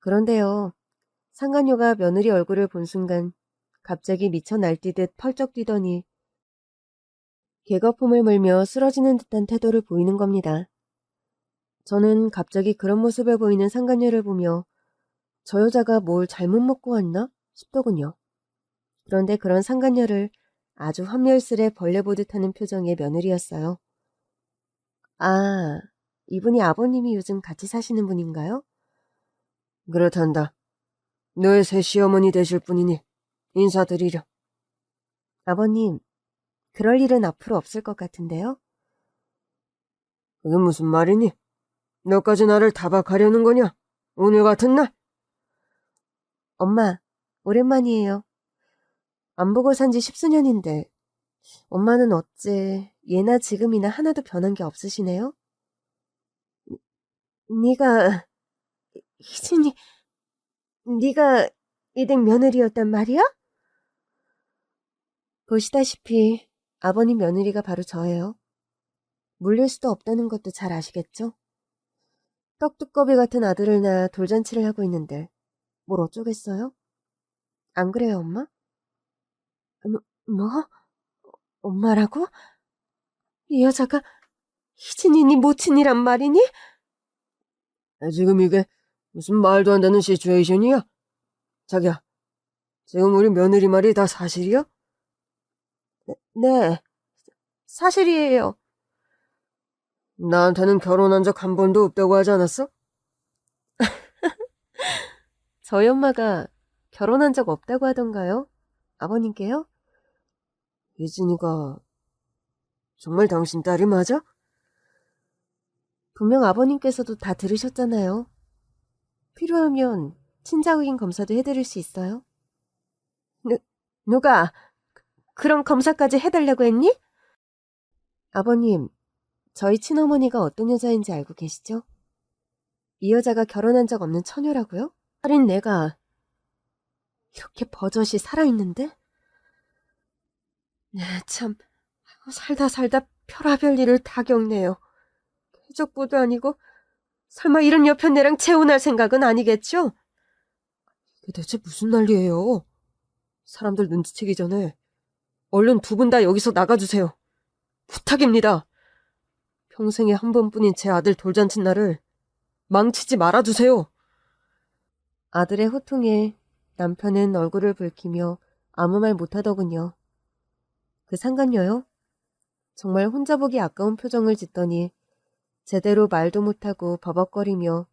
그런데요, 상간녀가 며느리 얼굴을 본 순간 갑자기 미쳐 날뛰듯 펄쩍 뛰더니 개거품을 물며 쓰러지는 듯한 태도를 보이는 겁니다. 저는 갑자기 그런 모습을 보이는 상간녀를 보며 저 여자가 뭘 잘못 먹고 왔나 싶더군요. 그런데 그런 상간녀를 아주 환멸스레 벌레보듯 하는 표정의 며느리였어요. 아, 이분이 아버님이 요즘 같이 사시는 분인가요? 그렇단다. 너의 새 시어머니 되실 분이니 인사드리려. 아버님, 그럴 일은 앞으로 없을 것 같은데요? 그게 무슨 말이니? 너까지 나를 타박하려는 거냐? 오늘 같은 날? 엄마, 오랜만이에요. 안 보고 산지 10수년인데 엄마는 어째 예나 지금이나 하나도 변한 게 없으시네요? 네가 희진이 네가 이댁 며느리였단 말이야? 보시다시피 아버님 며느리가 바로 저예요. 물릴 수도 없다는 것도 잘 아시겠죠? 떡두꺼비 같은 아들을 낳아 돌잔치를 하고 있는데 뭘 어쩌겠어요? 안 그래요, 엄마? 뭐? 엄마라고? 이 여자가 희진이니 모친이란 말이니? 지금 이게 무슨 말도 안 되는 시츄에이션이야? 자기야, 지금 우리 며느리 말이 다 사실이야? 네, 사실이에요. 나한테는 결혼한 적 한 번도 없다고 하지 않았어? 저희 엄마가 결혼한 적 없다고 하던가요? 아버님께요? 예진이가 정말 당신 딸이 맞아? 분명 아버님께서도 다 들으셨잖아요. 필요하면 친자국인 검사도 해드릴 수 있어요. 누가 그런 검사까지 해달라고 했니? 아버님, 저희 친어머니가 어떤 여자인지 알고 계시죠? 이 여자가 결혼한 적 없는 처녀라고요? 할인 내가 이렇게 버젓이 살아있는데? 네, 참 살다 별하별 일을 다 겪네요. 쾌적부도 아니고 설마 이런 여편 내랑 재혼할 생각은 아니겠죠? 이게 대체 무슨 난리예요? 사람들 눈치채기 전에 얼른 두 분 다 여기서 나가주세요. 부탁입니다. 평생에 한 번뿐인 제 아들 돌잔치 날을 망치지 말아주세요. 아들의 호통에 남편은 얼굴을 붉히며 아무 말 못하더군요. 그 상관녀요? 정말 혼자 보기 아까운 표정을 짓더니 제대로 말도 못하고 버벅거리며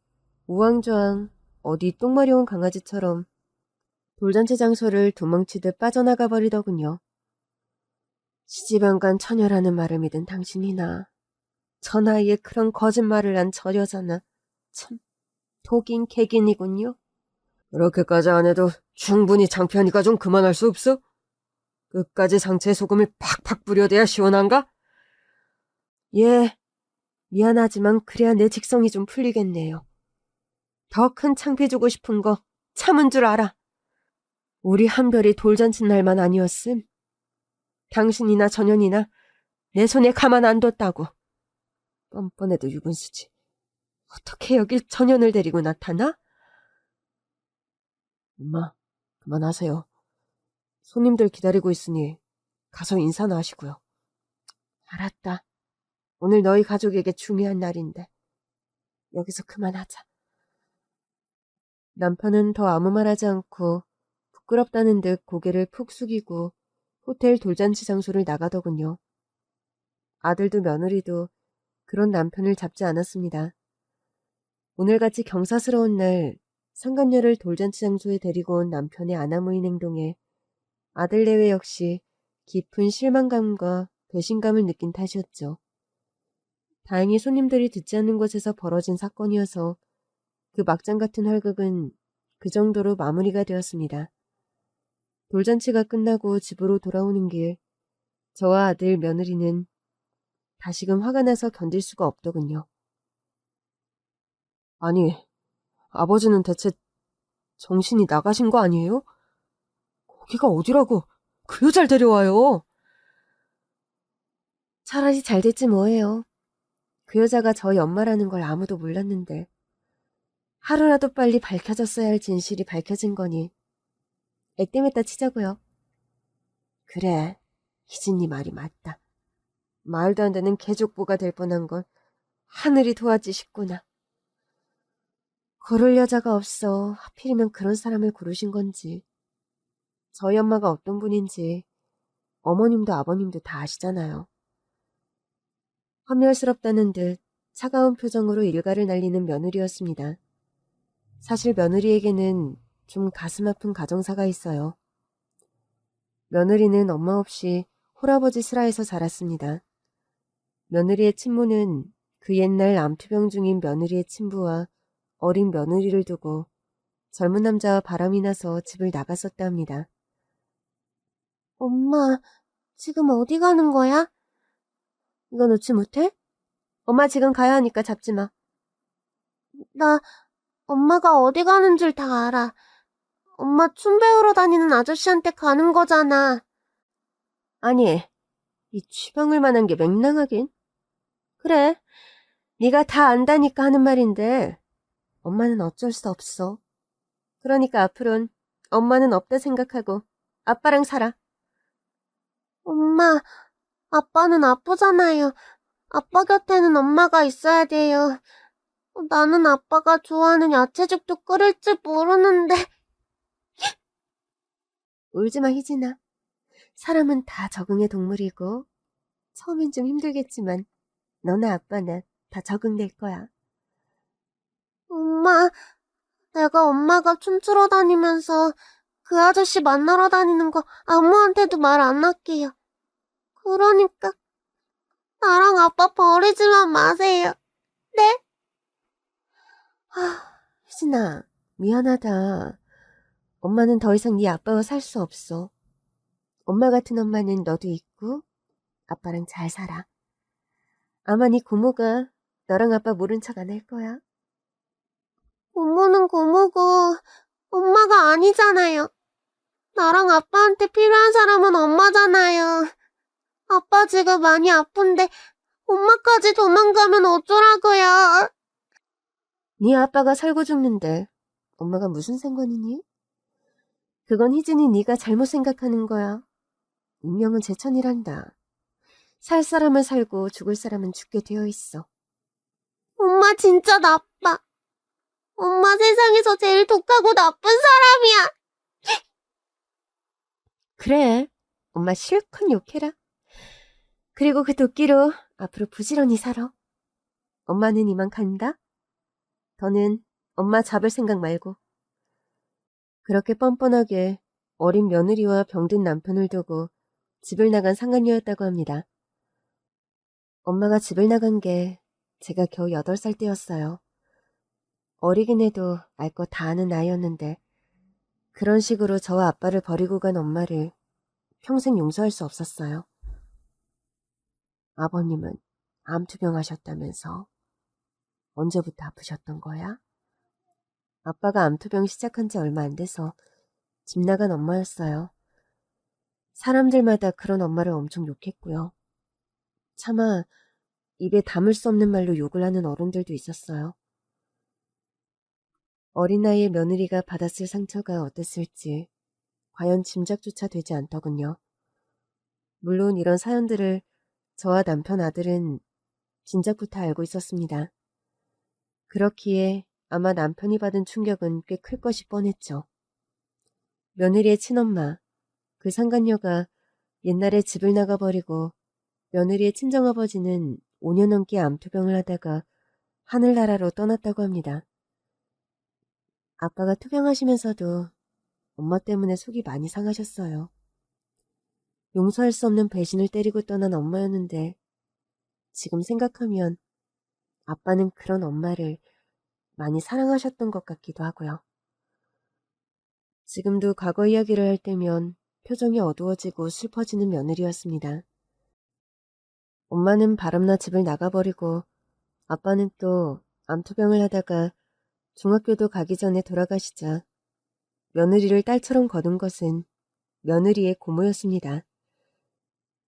우왕좌왕 어디 똥 마려운 강아지처럼 돌잔치 장소를 도망치듯 빠져나가 버리더군요. 시집안 간 처녀라는 말을 믿은 당신이나 저 나이에 그런 거짓말을 한 저 여자나 참 독인 개긴이군요. 그렇게까지 안 해도 충분히 창피하니까 좀 그만할 수 없어? 끝까지 상체에 소금을 팍팍 뿌려대야 시원한가? 예, 미안하지만 그래야 내 직성이 좀 풀리겠네요. 더 큰 창피 주고 싶은 거 참은 줄 알아. 우리 한별이 돌잔치 날만 아니었음. 당신이나 전현이나 내 손에 가만 안 뒀다고. 뻔뻔해도 유분수지. 어떻게 여길 전현을 데리고 나타나? 엄마, 그만하세요. 손님들 기다리고 있으니 가서 인사나 하시고요. 알았다. 오늘 너희 가족에게 중요한 날인데. 여기서 그만하자. 남편은 더 아무 말 하지 않고 부끄럽다는 듯 고개를 푹 숙이고 호텔 돌잔치 장소를 나가더군요. 아들도 며느리도 그런 남편을 잡지 않았습니다. 오늘같이 경사스러운 날 상간녀를 돌잔치 장소에 데리고 온 남편의 아나무인 행동에 아들 내외 역시 깊은 실망감과 배신감을 느낀 탓이었죠. 다행히 손님들이 듣지 않는 곳에서 벌어진 사건이어서 그 막장 같은 활극은 그 정도로 마무리가 되었습니다. 돌잔치가 끝나고 집으로 돌아오는 길, 저와 아들 며느리는 다시금 화가 나서 견딜 수가 없더군요. 아니, 아버지는 대체 정신이 나가신 거 아니에요? 거기가 어디라고 그 여자를 데려와요? 차라리 잘 됐지 뭐예요. 그 여자가 저희 엄마라는 걸 아무도 몰랐는데 하루라도 빨리 밝혀졌어야 할 진실이 밝혀진 거니 액땜했다 치자고요. 그래, 희진이 말이 맞다. 말도 안 되는 개족보가 될 뻔한 걸 하늘이 도와지 싶구나. 고를 여자가 없어 하필이면 그런 사람을 고르신 건지. 저희 엄마가 어떤 분인지 어머님도 아버님도 다 아시잖아요. 헌멸스럽다는 듯 차가운 표정으로 일가를 날리는 며느리였습니다. 사실 며느리에게는 좀 가슴 아픈 가정사가 있어요. 며느리는 엄마 없이 홀아버지 슬하에서 자랐습니다. 며느리의 친모는 그 옛날 암투병 중인 며느리의 친부와 어린 며느리를 두고 젊은 남자와 바람이 나서 집을 나갔었다 합니다. 엄마, 지금 어디 가는 거야? 이거 놓지 못해? 엄마 지금 가야 하니까 잡지 마. 나 엄마가 어디 가는 줄 다 알아. 엄마 춤 배우러 다니는 아저씨한테 가는 거잖아. 아니, 이 취방을 만한 게 맹랑하긴. 그래, 네가 다 안다니까 하는 말인데 엄마는 어쩔 수 없어. 그러니까 앞으론 엄마는 없다 생각하고 아빠랑 살아. 엄마, 아빠는 아프잖아요. 아빠 곁에는 엄마가 있어야 돼요. 나는 아빠가 좋아하는 야채죽도 끓일 줄 모르는데. 울지마, 희진아. 사람은 다 적응의 동물이고 처음엔 좀 힘들겠지만 너나 아빠나 다 적응될 거야. 엄마, 내가 엄마가 춤추러 다니면서 그 아저씨 만나러 다니는 거 아무한테도 말 안 할게요. 그러니까 나랑 아빠 버리지만 마세요. 네? 희진아, 미안하다. 엄마는 더 이상 네 아빠와 살 수 없어. 엄마 같은 엄마는 너도 있고 아빠랑 잘 살아. 아마 네 고모가 너랑 아빠 모른 척 안 할 거야. 고모는 고모고 엄마가 아니잖아요. 나랑 아빠한테 필요한 사람은 엄마잖아요. 아빠 지금 많이 아픈데 엄마까지 도망가면 어쩌라고요. 네 아빠가 살고 죽는데 엄마가 무슨 상관이니? 그건 희진이 네가 잘못 생각하는 거야. 운명은 제천이란다. 살 사람은 살고 죽을 사람은 죽게 되어 있어. 엄마 진짜 나빠. 엄마 세상에서 제일 독하고 나쁜 사람이야. 그래, 엄마 실컷 욕해라. 그리고 그 도끼로 앞으로 부지런히 살아. 엄마는 이만 간다. 더는 엄마 잡을 생각 말고. 그렇게 뻔뻔하게 어린 며느리와 병든 남편을 두고 집을 나간 상간녀였다고 합니다. 엄마가 집을 나간 게 제가 겨우 8살 때였어요. 어리긴 해도 알 거 다 아는 나이였는데 그런 식으로 저와 아빠를 버리고 간 엄마를 평생 용서할 수 없었어요. 아버님은 암투병 하셨다면서? 언제부터 아프셨던 거야? 아빠가 암투병 시작한 지 얼마 안 돼서 집 나간 엄마였어요. 사람들마다 그런 엄마를 엄청 욕했고요. 차마 입에 담을 수 없는 말로 욕을 하는 어른들도 있었어요. 어린 나이에 며느리가 받았을 상처가 어땠을지 과연 짐작조차 되지 않더군요. 물론 이런 사연들을 저와 남편 아들은 진작부터 알고 있었습니다. 그렇기에 아마 남편이 받은 충격은 꽤 클 것이 뻔했죠. 며느리의 친엄마, 그 상간녀가 옛날에 집을 나가버리고 며느리의 친정아버지는 5년 넘게 암투병을 하다가 하늘나라로 떠났다고 합니다. 아빠가 투병하시면서도 엄마 때문에 속이 많이 상하셨어요. 용서할 수 없는 배신을 때리고 떠난 엄마였는데 지금 생각하면 아빠는 그런 엄마를 많이 사랑하셨던 것 같기도 하고요. 지금도 과거 이야기를 할 때면 표정이 어두워지고 슬퍼지는 며느리였습니다. 엄마는 바람나 집을 나가버리고 아빠는 또 암투병을 하다가 중학교도 가기 전에 돌아가시자 며느리를 딸처럼 거둔 것은 며느리의 고모였습니다.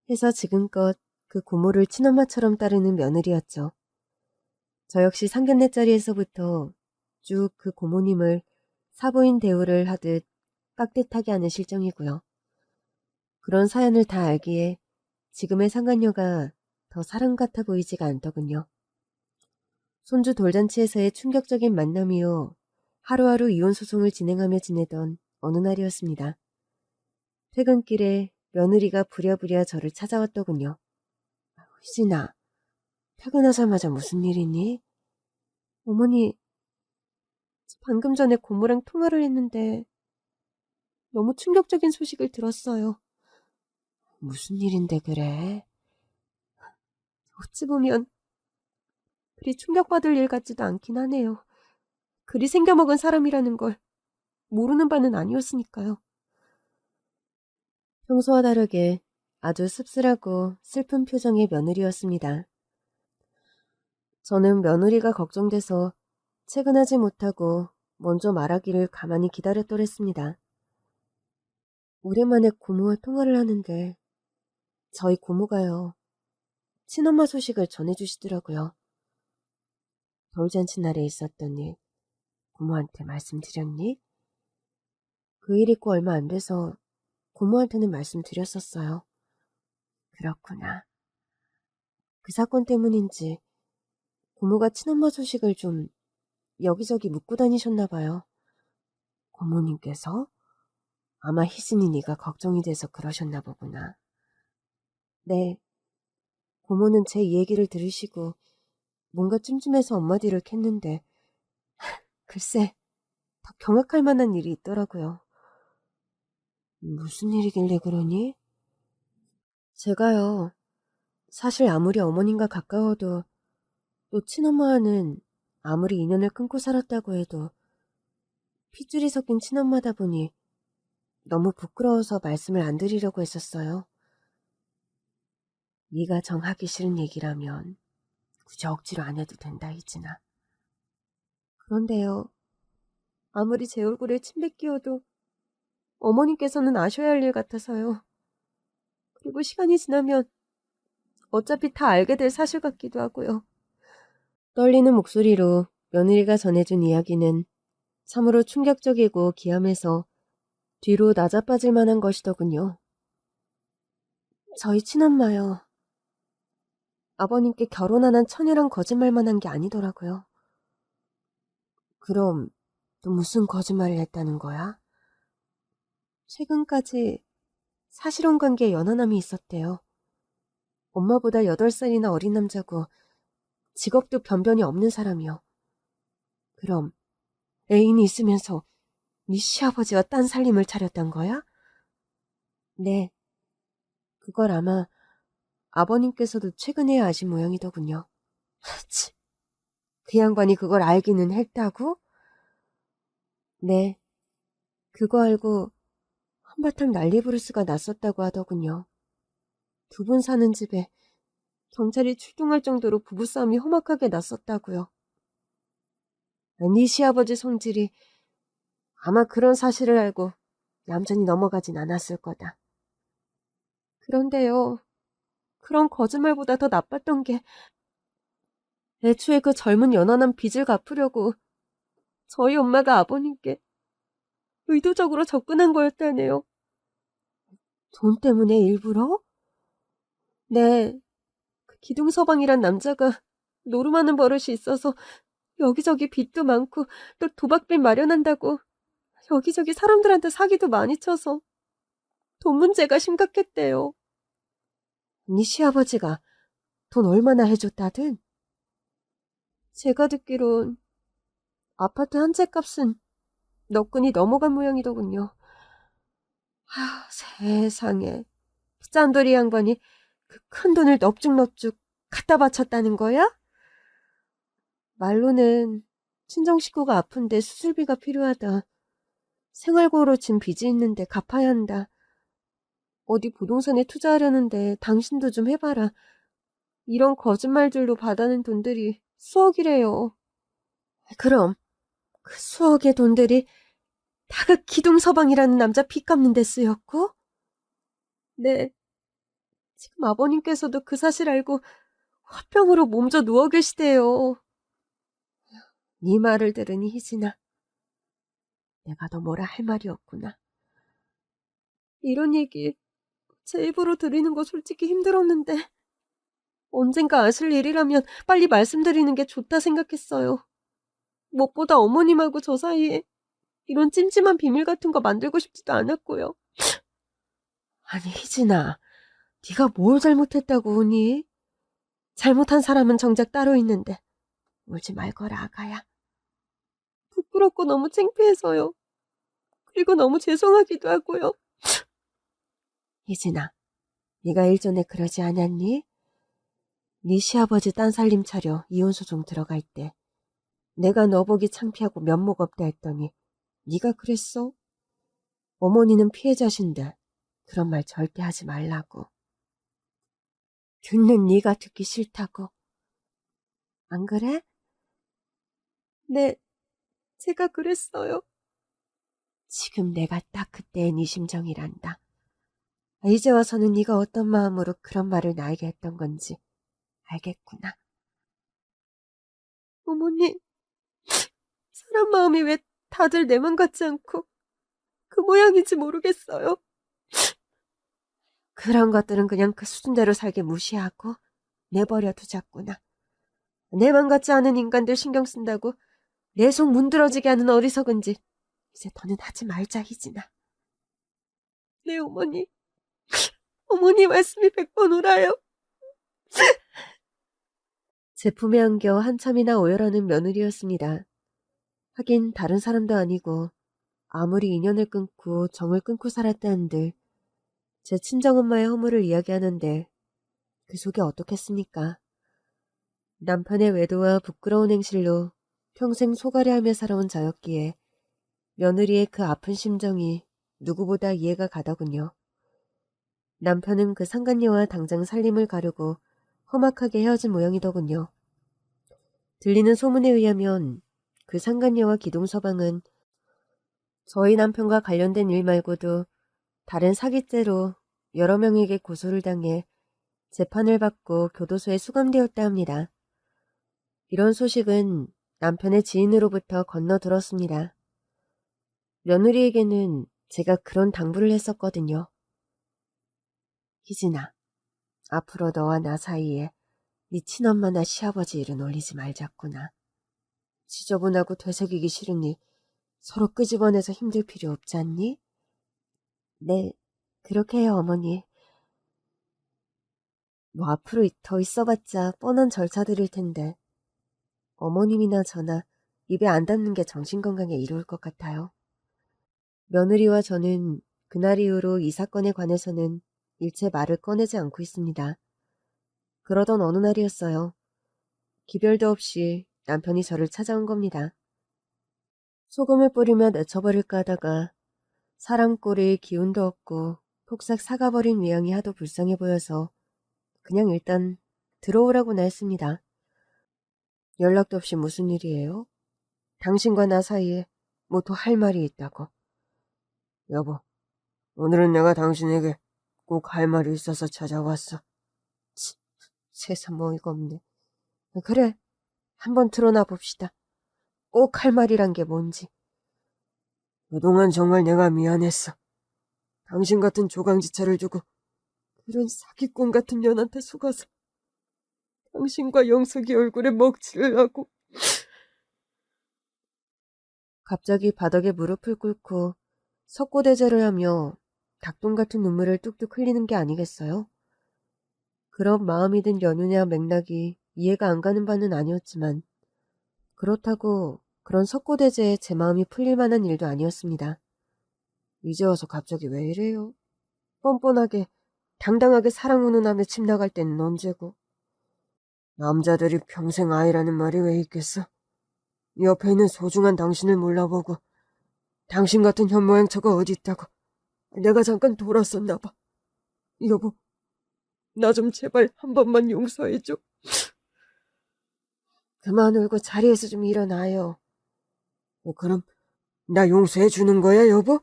해서 지금껏 그 고모를 친엄마처럼 따르는 며느리였죠. 저 역시 상견례 자리에서부터 쭉 그 고모님을 사부인 대우를 하듯 깍듯하게 하는 실정이고요. 그런 사연을 다 알기에 지금의 상간녀가 더 사람 같아 보이지가 않더군요. 손주 돌잔치에서의 충격적인 만남 이후 하루하루 이혼소송을 진행하며 지내던 어느 날이었습니다. 퇴근길에 며느리가 부랴부랴 저를 찾아왔더군요. 희진아, 퇴근하자마자 무슨 일이니? 어머니, 방금 전에 고모랑 통화를 했는데 너무 충격적인 소식을 들었어요. 무슨 일인데 그래? 어찌 보면 그리 충격받을 일 같지도 않긴 하네요. 그리 생겨먹은 사람이라는 걸 모르는 바는 아니었으니까요. 평소와 다르게 아주 씁쓸하고 슬픈 표정의 며느리였습니다. 저는 며느리가 걱정돼서 퇴근하지 못하고 먼저 말하기를 가만히 기다렸더랬습니다. 오랜만에 고모와 통화를 하는데 저희 고모가요. 친엄마 소식을 전해주시더라고요. 돌잔치 날에 있었던 일 고모한테 말씀드렸니? 그 일 있고 얼마 안 돼서 고모한테는 말씀드렸었어요. 그렇구나. 그 사건 때문인지 고모가 친엄마 소식을 좀 여기저기 묻고 다니셨나 봐요. 고모님께서? 아마 희진이 네가 걱정이 돼서 그러셨나 보구나. 네. 고모는 제 얘기를 들으시고 뭔가 찜찜해서 엄마 뒤를 캤는데 글쎄 더 경악할 만한 일이 있더라고요. 무슨 일이길래 그러니? 제가요. 사실 아무리 어머님과 가까워도 또 친엄마와는 아무리 인연을 끊고 살았다고 해도 핏줄이 섞인 친엄마다 보니 너무 부끄러워서 말씀을 안 드리려고 했었어요. 네가 정하기 싫은 얘기라면 굳이 억지로 안 해도 된다, 희진아. 그런데요, 아무리 제 얼굴에 침 뱉기어도 어머님께서는 아셔야 할 일 같아서요. 그리고 시간이 지나면 어차피 다 알게 될 사실 같기도 하고요. 떨리는 목소리로 며느리가 전해준 이야기는 참으로 충격적이고 기함해서 뒤로 나자빠질 만한 것이더군요. 저희 친엄마요. 아버님께 결혼 안 한 처녀랑 거짓말만 한 게 아니더라고요. 그럼 또 무슨 거짓말을 했다는 거야? 최근까지 사실혼 관계에 연하남이 있었대요. 엄마보다 8살이나 어린 남자고 직업도 변변이 없는 사람이요. 그럼 애인이 있으면서 네 시아버지와 딴 살림을 차렸단 거야? 네. 그걸 아마 아버님께서도 최근에야 아신 모양이더군요. 치, 그 양반이 그걸 알기는 했다고? 네. 그거 알고 한바탕 난리부르스가 났었다고 하더군요. 두 분 사는 집에 경찰이 출동할 정도로 부부싸움이 험악하게 났었다고요. 네 시아버지 성질이 아마 그런 사실을 알고 얌전히 넘어가진 않았을 거다. 그런데요, 그런 거짓말보다 더 나빴던 게 애초에 그 젊은 연하남 빚을 갚으려고 저희 엄마가 아버님께 의도적으로 접근한 거였다네요. 돈 때문에 일부러? 네, 그 기둥서방이란 남자가 노름하는 버릇이 있어서 여기저기 빚도 많고 또 도박빚 마련한다고 여기저기 사람들한테 사기도 많이 쳐서 돈 문제가 심각했대요. 네 시아버지가 돈 얼마나 해줬다든? 제가 듣기론 아파트 한 채 값은 너끈히 넘어간 모양이더군요. 세상에. 짠돌이 양반이 그 큰 돈을 넙죽넙죽 갖다 바쳤다는 거야? 말로는 친정 식구가 아픈데 수술비가 필요하다. 생활고로 진 빚이 있는데 갚아야 한다. 어디 부동산에 투자하려는데 당신도 좀 해봐라. 이런 거짓말들로 받아낸 돈들이 수억이래요. 그럼 그 수억의 돈들이 다 그 기둥서방이라는 남자 피 갚는 데 쓰였고? 네. 지금 아버님께서도 그 사실 알고 화병으로 몸져 누워 계시대요. 네 말을 들으니 희진아, 내가 더 뭐라 할 말이 없구나. 이런 얘기 제 입으로 드리는 거 솔직히 힘들었는데 언젠가 아실 일이라면 빨리 말씀드리는 게 좋다 생각했어요. 무엇보다 어머님하고 저 사이에 이런 찜찜한 비밀 같은 거 만들고 싶지도 않았고요. 아니 희진아, 네가 뭘 잘못했다고 우니? 잘못한 사람은 정작 따로 있는데 울지 말거라 아가야. 부끄럽고 너무 창피해서요. 그리고 너무 죄송하기도 하고요. 희진아, 네가 일전에 그러지 않았니? 네 시아버지 딴 살림 차려 이혼소송 들어갈 때 내가 너 보기 창피하고 면목 없다 했더니 네가 그랬어? 어머니는 피해자신데 그런 말 절대 하지 말라고. 듣는 네가 듣기 싫다고. 안 그래? 네, 제가 그랬어요. 지금 내가 딱 그때의 네 심정이란다. 이제 와서는 네가 어떤 마음으로 그런 말을 나에게 했던 건지 알겠구나. 어머니, 사람 마음이 왜 다들 내 맘 같지 않고 그 모양인지 모르겠어요. 그런 것들은 그냥 그 수준대로 살게 무시하고 내버려 두자꾸나. 내 맘 같지 않은 인간들 신경 쓴다고 내 속 문드러지게 하는 어리석은 짓 이제 더는 하지 말자 희진아. 네 어머니. 어머니 말씀이 100번 옳아요. 제품에 안겨 한참이나 오열하는 며느리였습니다. 하긴 다른 사람도 아니고 아무리 인연을 끊고 정을 끊고 살았다 한들 제 친정엄마의 허물을 이야기하는데 그 속에 어떻겠습니까? 남편의 외도와 부끄러운 행실로 평생 소가래하며 살아온 저였기에 며느리의 그 아픈 심정이 누구보다 이해가 가더군요. 남편은 그 상간녀와 당장 살림을 가르고 험악하게 헤어진 모양이더군요. 들리는 소문에 의하면 그 상간녀와 기동서방은 저희 남편과 관련된 일 말고도 다른 사기죄로 여러 명에게 고소를 당해 재판을 받고 교도소에 수감되었다 합니다. 이런 소식은 남편의 지인으로부터 건너 들었습니다. 며느리에게는 제가 그런 당부를 했었거든요. 희진아, 앞으로 너와 나 사이에 네 친엄마나 시아버지 일은 올리지 말자꾸나. 지저분하고 되새기기 싫으니 서로 끄집어내서 힘들 필요 없지 않니? 네, 그렇게 해요, 어머니. 뭐 앞으로 더 있어봤자 뻔한 절차들일 텐데 어머님이나 저나 입에 안 닿는 게 정신건강에 이로울 것 같아요. 며느리와 저는 그날 이후로 이 사건에 관해서는 일체 말을 꺼내지 않고 있습니다. 그러던 어느 날이었어요. 기별도 없이 남편이 저를 찾아온 겁니다. 소금을 뿌리며 내쳐버릴까 하다가 사람 꼴이 기운도 없고 폭삭 사가버린 외양이 하도 불쌍해 보여서 그냥 일단 들어오라고나 했습니다. 연락도 없이 무슨 일이에요? 당신과 나 사이에 뭐 더 할 말이 있다고. 여보, 오늘은 내가 당신에게 꼭 할 말이 있어서 찾아왔어. 세상 어이가 없네. 그래, 한번 드러나 봅시다. 꼭 할 말이란 게 뭔지. 그동안 정말 내가 미안했어. 당신 같은 조강지차를 두고 그런 사기꾼 같은 년한테 속아서 당신과 영석이 얼굴에 먹칠을 하고. 갑자기 바닥에 무릎을 꿇고 석고대죄를 하며 닭똥 같은 눈물을 뚝뚝 흘리는 게 아니겠어요? 그런 마음이 든 연유냐 맥락이 이해가 안 가는 바는 아니었지만 그렇다고 그런 석고대죄에 제 마음이 풀릴 만한 일도 아니었습니다. 이제 와서 갑자기 왜 이래요? 뻔뻔하게 당당하게 사랑 운운하며 집 나갈 때는 언제고. 남자들이 평생 아이라는 말이 왜 있겠어? 옆에 있는 소중한 당신을 몰라보고 당신 같은 현모양처가 어디 있다고. 내가 잠깐 돌았었나 봐. 여보, 나 좀 제발 한 번만 용서해줘. 그만 울고 자리에서 좀 일어나요. 그럼 나 용서해 주는 거야, 여보?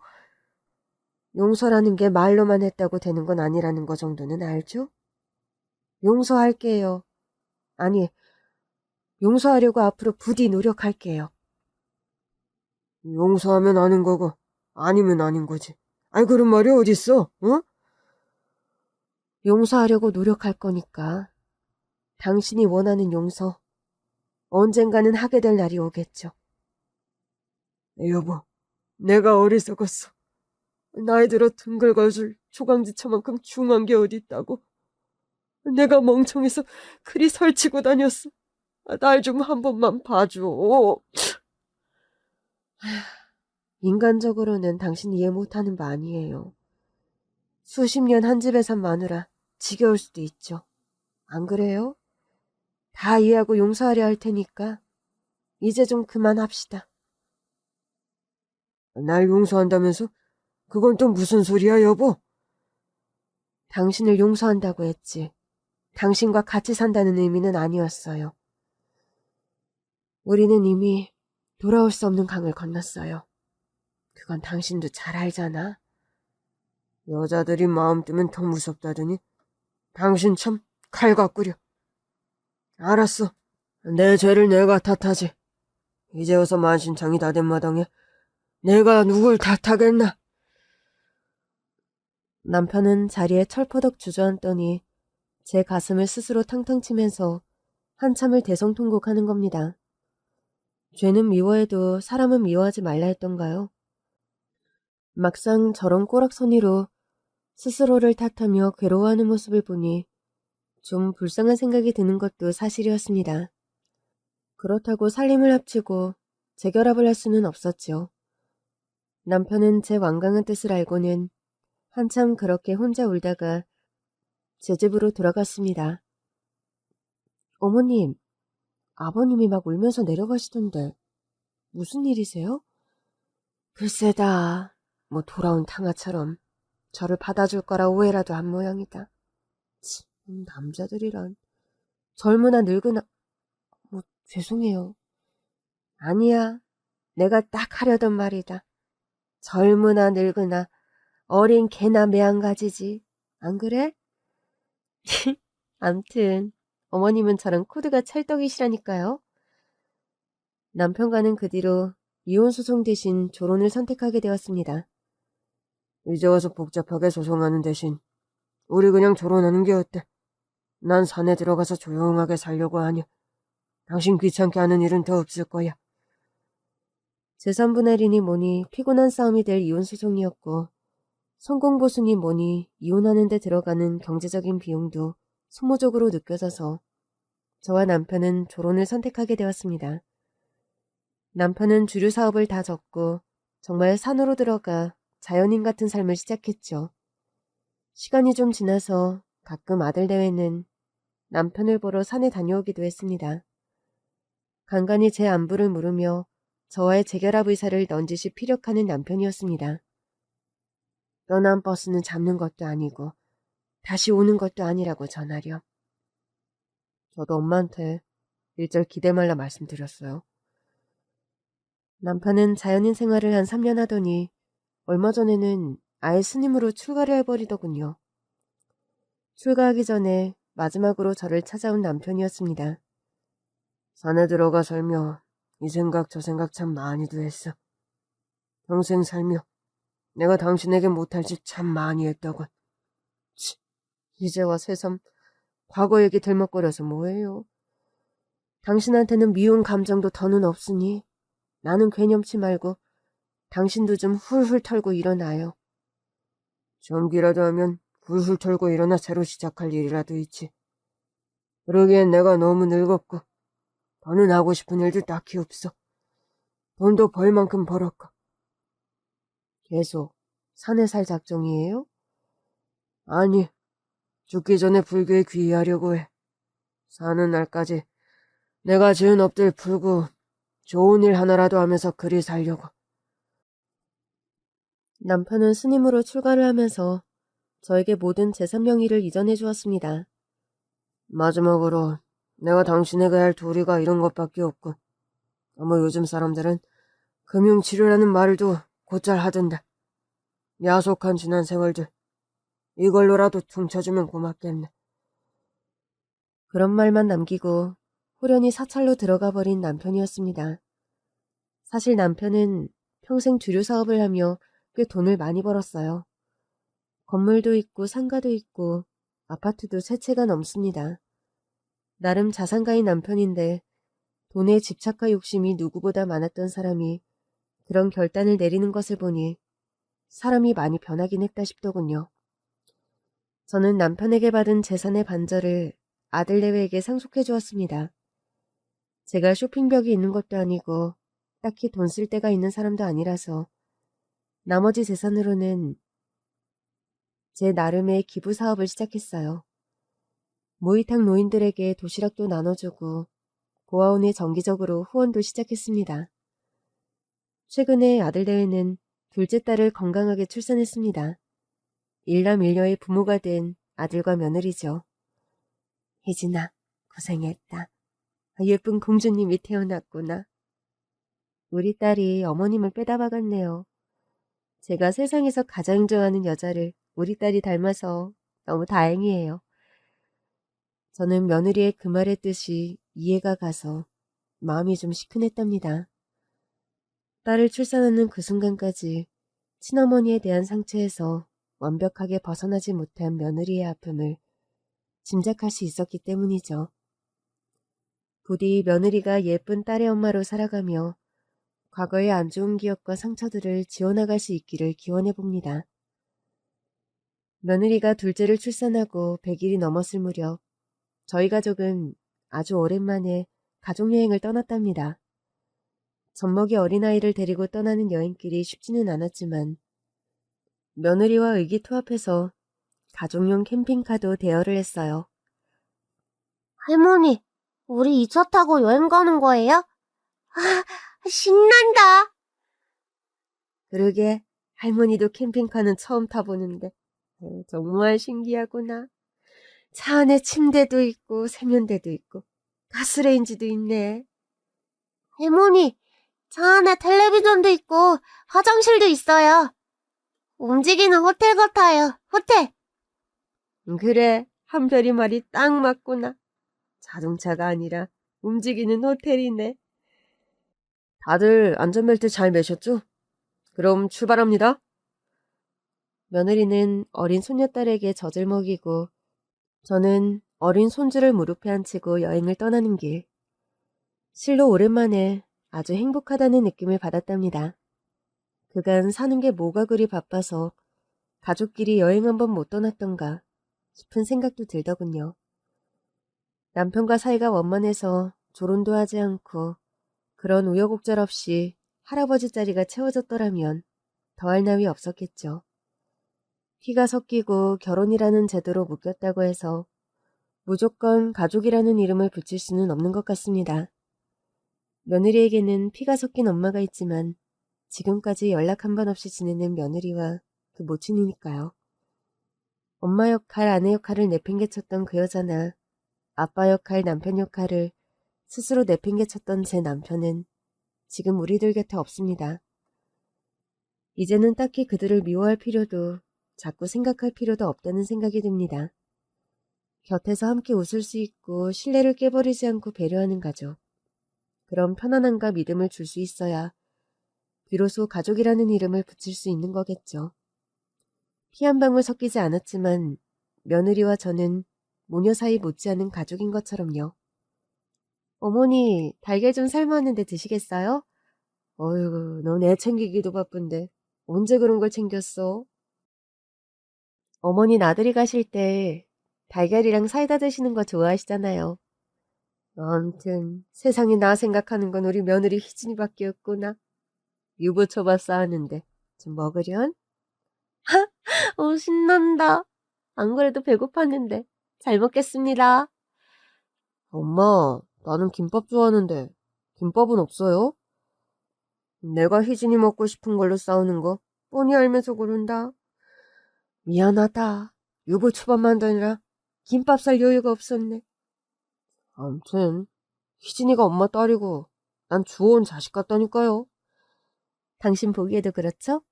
용서라는 게 말로만 했다고 되는 건 아니라는 거 정도는 알죠? 용서할게요. 아니, 용서하려고 앞으로 부디 노력할게요. 용서하면 아는 거고 아니면 아닌 거지. 아이 그런 말이 어딨어? 어? 용서하려고 노력할 거니까 당신이 원하는 용서 언젠가는 하게 될 날이 오겠죠. 여보, 내가 어리석었어. 나이 들어 둥글거줄 조강지처만큼 중한 게 어디 있다고. 내가 멍청해서 그리 설치고 다녔어. 날 좀 한 번만 봐줘. 인간적으로는 당신 이해 못하는 바 아니에요. 수십 년 한 집에 산 마누라 지겨울 수도 있죠. 안 그래요? 다 이해하고 용서하려 할 테니까 이제 좀 그만합시다. 날 용서한다면서? 그건 또 무슨 소리야, 여보? 당신을 용서한다고 했지. 당신과 같이 산다는 의미는 아니었어요. 우리는 이미 돌아올 수 없는 강을 건넜어요. 그건 당신도 잘 알잖아. 여자들이 마음 뜨면 더 무섭다더니 당신 참 칼 같구려. 알았어. 내 죄를 내가 탓하지. 이제 와서 만신창이 다 된 마당에 내가 누굴 탓하겠나? 남편은 자리에 철퍼덕 주저앉더니 제 가슴을 스스로 탕탕 치면서 한참을 대성통곡하는 겁니다. 죄는 미워해도 사람은 미워하지 말라 했던가요? 막상 저런 꼬락서니로 스스로를 탓하며 괴로워하는 모습을 보니 좀 불쌍한 생각이 드는 것도 사실이었습니다. 그렇다고 살림을 합치고 재결합을 할 수는 없었죠. 남편은 제 완강한 뜻을 알고는 한참 그렇게 혼자 울다가 제 집으로 돌아갔습니다. 어머님, 아버님이 막 울면서 내려가시던데 무슨 일이세요? 글쎄다. 뭐 돌아온 탕아처럼 저를 받아줄 거라 오해라도 한 모양이다. 남자들이란. 젊으나 늙으나, 죄송해요. 아니야. 내가 딱 하려던 말이다. 젊으나 늙으나 어린 개나 매한가지지. 안 그래? 암튼 어머님은 저랑 코드가 찰떡이시라니까요. 남편과는 그 뒤로 이혼 소송 대신 조론을 선택하게 되었습니다. 이제 와서 복잡하게 소송하는 대신 우리 그냥 조론하는 게 어때? 난 산에 들어가서 조용하게 살려고 하니 당신 귀찮게 하는 일은 더 없을 거야. 재산분할이니 뭐니 피곤한 싸움이 될 이혼 소송이었고 성공보수니 뭐니 이혼하는 데 들어가는 경제적인 비용도 소모적으로 느껴져서 저와 남편은 조론을 선택하게 되었습니다. 남편은 주류 사업을 다 접고 정말 산으로 들어가 자연인 같은 삶을 시작했죠. 시간이 좀 지나서 가끔 아들 대회는 남편을 보러 산에 다녀오기도 했습니다. 간간히 제 안부를 물으며 저와의 재결합 의사를 넌지시 피력하는 남편이었습니다. 떠난 버스는 잡는 것도 아니고 다시 오는 것도 아니라고 전하렴. 저도 엄마한테 일절 기대 말라 말씀드렸어요. 남편은 자연인 생활을 한 3년 하더니 얼마 전에는 아예 스님으로 출가를 해버리더군요. 출가하기 전에 마지막으로 저를 찾아온 남편이었습니다. 산에 들어가 살며 이 생각 저 생각 참 많이도 했어. 평생 살며 내가 당신에게 못할 짓 참 많이 했다고. 이제와 새삼 과거 얘기 들먹거려서 뭐해요. 당신한테는 미운 감정도 더는 없으니 나는 괴념치 말고 당신도 좀 훌훌 털고 일어나요. 전기라도 하면 훌훌 털고 일어나 새로 시작할 일이라도 있지. 그러기엔 내가 너무 늙었고 더는 하고 싶은 일도 딱히 없어. 돈도 벌 만큼 벌었고. 계속 산에 살 작정이에요? 아니, 죽기 전에 불교에 귀의하려고 해. 사는 날까지 내가 지은 업들 풀고 좋은 일 하나라도 하면서 그리 살려고. 남편은 스님으로 출가를 하면서 저에게 모든 재산 명의를 이전해 주었습니다. 마지막으로 내가 당신에게 할 도리가 이런 것밖에 없고 아마 요즘 사람들은 금융치료라는 말도 곧잘 하던데 야속한 지난 세월들 이걸로라도 퉁쳐주면 고맙겠네. 그런 말만 남기고 호련히 사찰로 들어가 버린 남편이었습니다. 사실 남편은 평생 주류 사업을 하며 꽤 돈을 많이 벌었어요. 건물도 있고 상가도 있고 아파트도 3채가 넘습니다. 나름 자산가인 남편인데 돈에 집착과 욕심이 누구보다 많았던 사람이 그런 결단을 내리는 것을 보니 사람이 많이 변하긴 했다 싶더군요. 저는 남편에게 받은 재산의 반절을 아들 내외에게 상속해 주었습니다. 제가 쇼핑벽이 있는 것도 아니고 딱히 돈 쓸 데가 있는 사람도 아니라서 나머지 재산으로는 제 나름의 기부 사업을 시작했어요. 모이탕 노인들에게 도시락도 나눠주고 고아원에 정기적으로 후원도 시작했습니다. 최근에 아들 대회는 둘째 딸을 건강하게 출산했습니다. 일남일녀의 부모가 된 아들과 며느리죠. 혜진아, 고생했다. 예쁜 공주님이 태어났구나. 우리 딸이 어머님을 빼다 박았네요. 제가 세상에서 가장 좋아하는 여자를 우리 딸이 닮아서 너무 다행이에요. 저는 며느리의 그 말의 뜻이 이해가 가서 마음이 좀 시큰했답니다. 딸을 출산하는 그 순간까지 친어머니에 대한 상처에서 완벽하게 벗어나지 못한 며느리의 아픔을 짐작할 수 있었기 때문이죠. 부디 며느리가 예쁜 딸의 엄마로 살아가며 과거의 안 좋은 기억과 상처들을 지워나갈 수 있기를 기원해봅니다. 며느리가 둘째를 출산하고 100일이 넘었을 무렵 저희 가족은 아주 오랜만에 가족여행을 떠났답니다. 젖먹이 어린아이를 데리고 떠나는 여행길이 쉽지는 않았지만 며느리와 의기투합해서 가족용 캠핑카도 대여를 했어요. 할머니, 우리 이 차 타고 여행 가는 거예요? 아, 신난다. 그러게 할머니도 캠핑카는 처음 타보는데 정말 신기하구나. 차 안에 침대도 있고 세면대도 있고 가스레인지도 있네. 할머니, 차 안에 텔레비전도 있고 화장실도 있어요. 움직이는 호텔 같아요. 호텔. 그래, 한별이 말이 딱 맞구나. 자동차가 아니라 움직이는 호텔이네. 다들 안전벨트 잘 매셨죠? 그럼 출발합니다. 며느리는 어린 손녀딸에게 젖을 먹이고 저는 어린 손주를 무릎에 앉히고 여행을 떠나는 길. 실로 오랜만에 아주 행복하다는 느낌을 받았답니다. 그간 사는 게 뭐가 그리 바빠서 가족끼리 여행 한번 못 떠났던가 싶은 생각도 들더군요. 남편과 사이가 원만해서 조론도 하지 않고 그런 우여곡절 없이 할아버지 자리가 채워졌더라면 더할 나위 없었겠죠. 피가 섞이고 결혼이라는 제도로 묶였다고 해서 무조건 가족이라는 이름을 붙일 수는 없는 것 같습니다. 며느리에게는 피가 섞인 엄마가 있지만 지금까지 연락 한 번 없이 지내는 며느리와 그 모친이니까요. 엄마 역할, 아내 역할을 내팽개쳤던 그 여자나 아빠 역할, 남편 역할을 스스로 내팽개쳤던 제 남편은 지금 우리들 곁에 없습니다. 이제는 딱히 그들을 미워할 필요도 자꾸 생각할 필요도 없다는 생각이 듭니다. 곁에서 함께 웃을 수 있고 신뢰를 깨버리지 않고 배려하는 가족. 그런 편안함과 믿음을 줄 수 있어야 비로소 가족이라는 이름을 붙일 수 있는 거겠죠. 피 한 방울 섞이지 않았지만 며느리와 저는 모녀 사이 못지않은 가족인 것처럼요. 어머니, 달걀 좀 삶았는데 드시겠어요? 어휴, 넌 애 챙기기도 바쁜데 언제 그런 걸 챙겼어? 어머니 나들이 가실 때 달걀이랑 사이다 드시는 거 좋아하시잖아요. 아무튼 세상에 나 생각하는 건 우리 며느리 희진이밖에 없구나. 유부초밥 쌓았는데 좀 먹으련? 신난다. 안 그래도 배고팠는데 잘 먹겠습니다. 엄마, 나는 김밥 좋아하는데 김밥은 없어요? 내가 희진이 먹고 싶은 걸로 싸우는 거 뻔히 알면서 그런다. 미안하다. 유부초밥만 아니라 김밥 살 여유가 없었네. 암튼 희진이가 엄마 딸이고 난 주워온 자식 같다니까요. 당신 보기에도 그렇죠?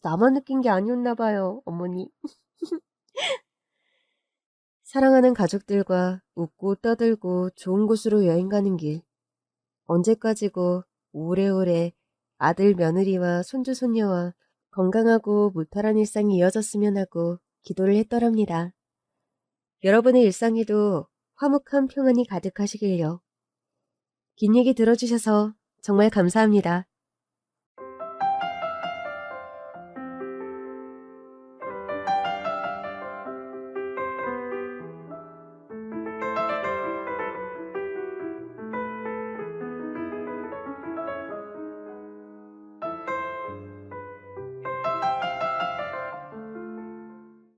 나만 느낀 게 아니었나 봐요, 어머니. 사랑하는 가족들과 웃고 떠들고 좋은 곳으로 여행 가는 길. 언제까지고 오래오래 아들 며느리와 손주 손녀와 건강하고 무탈한 일상이 이어졌으면 하고 기도를 했더랍니다. 여러분의 일상에도 화목한 평안이 가득하시길요. 긴 얘기 들어주셔서 정말 감사합니다.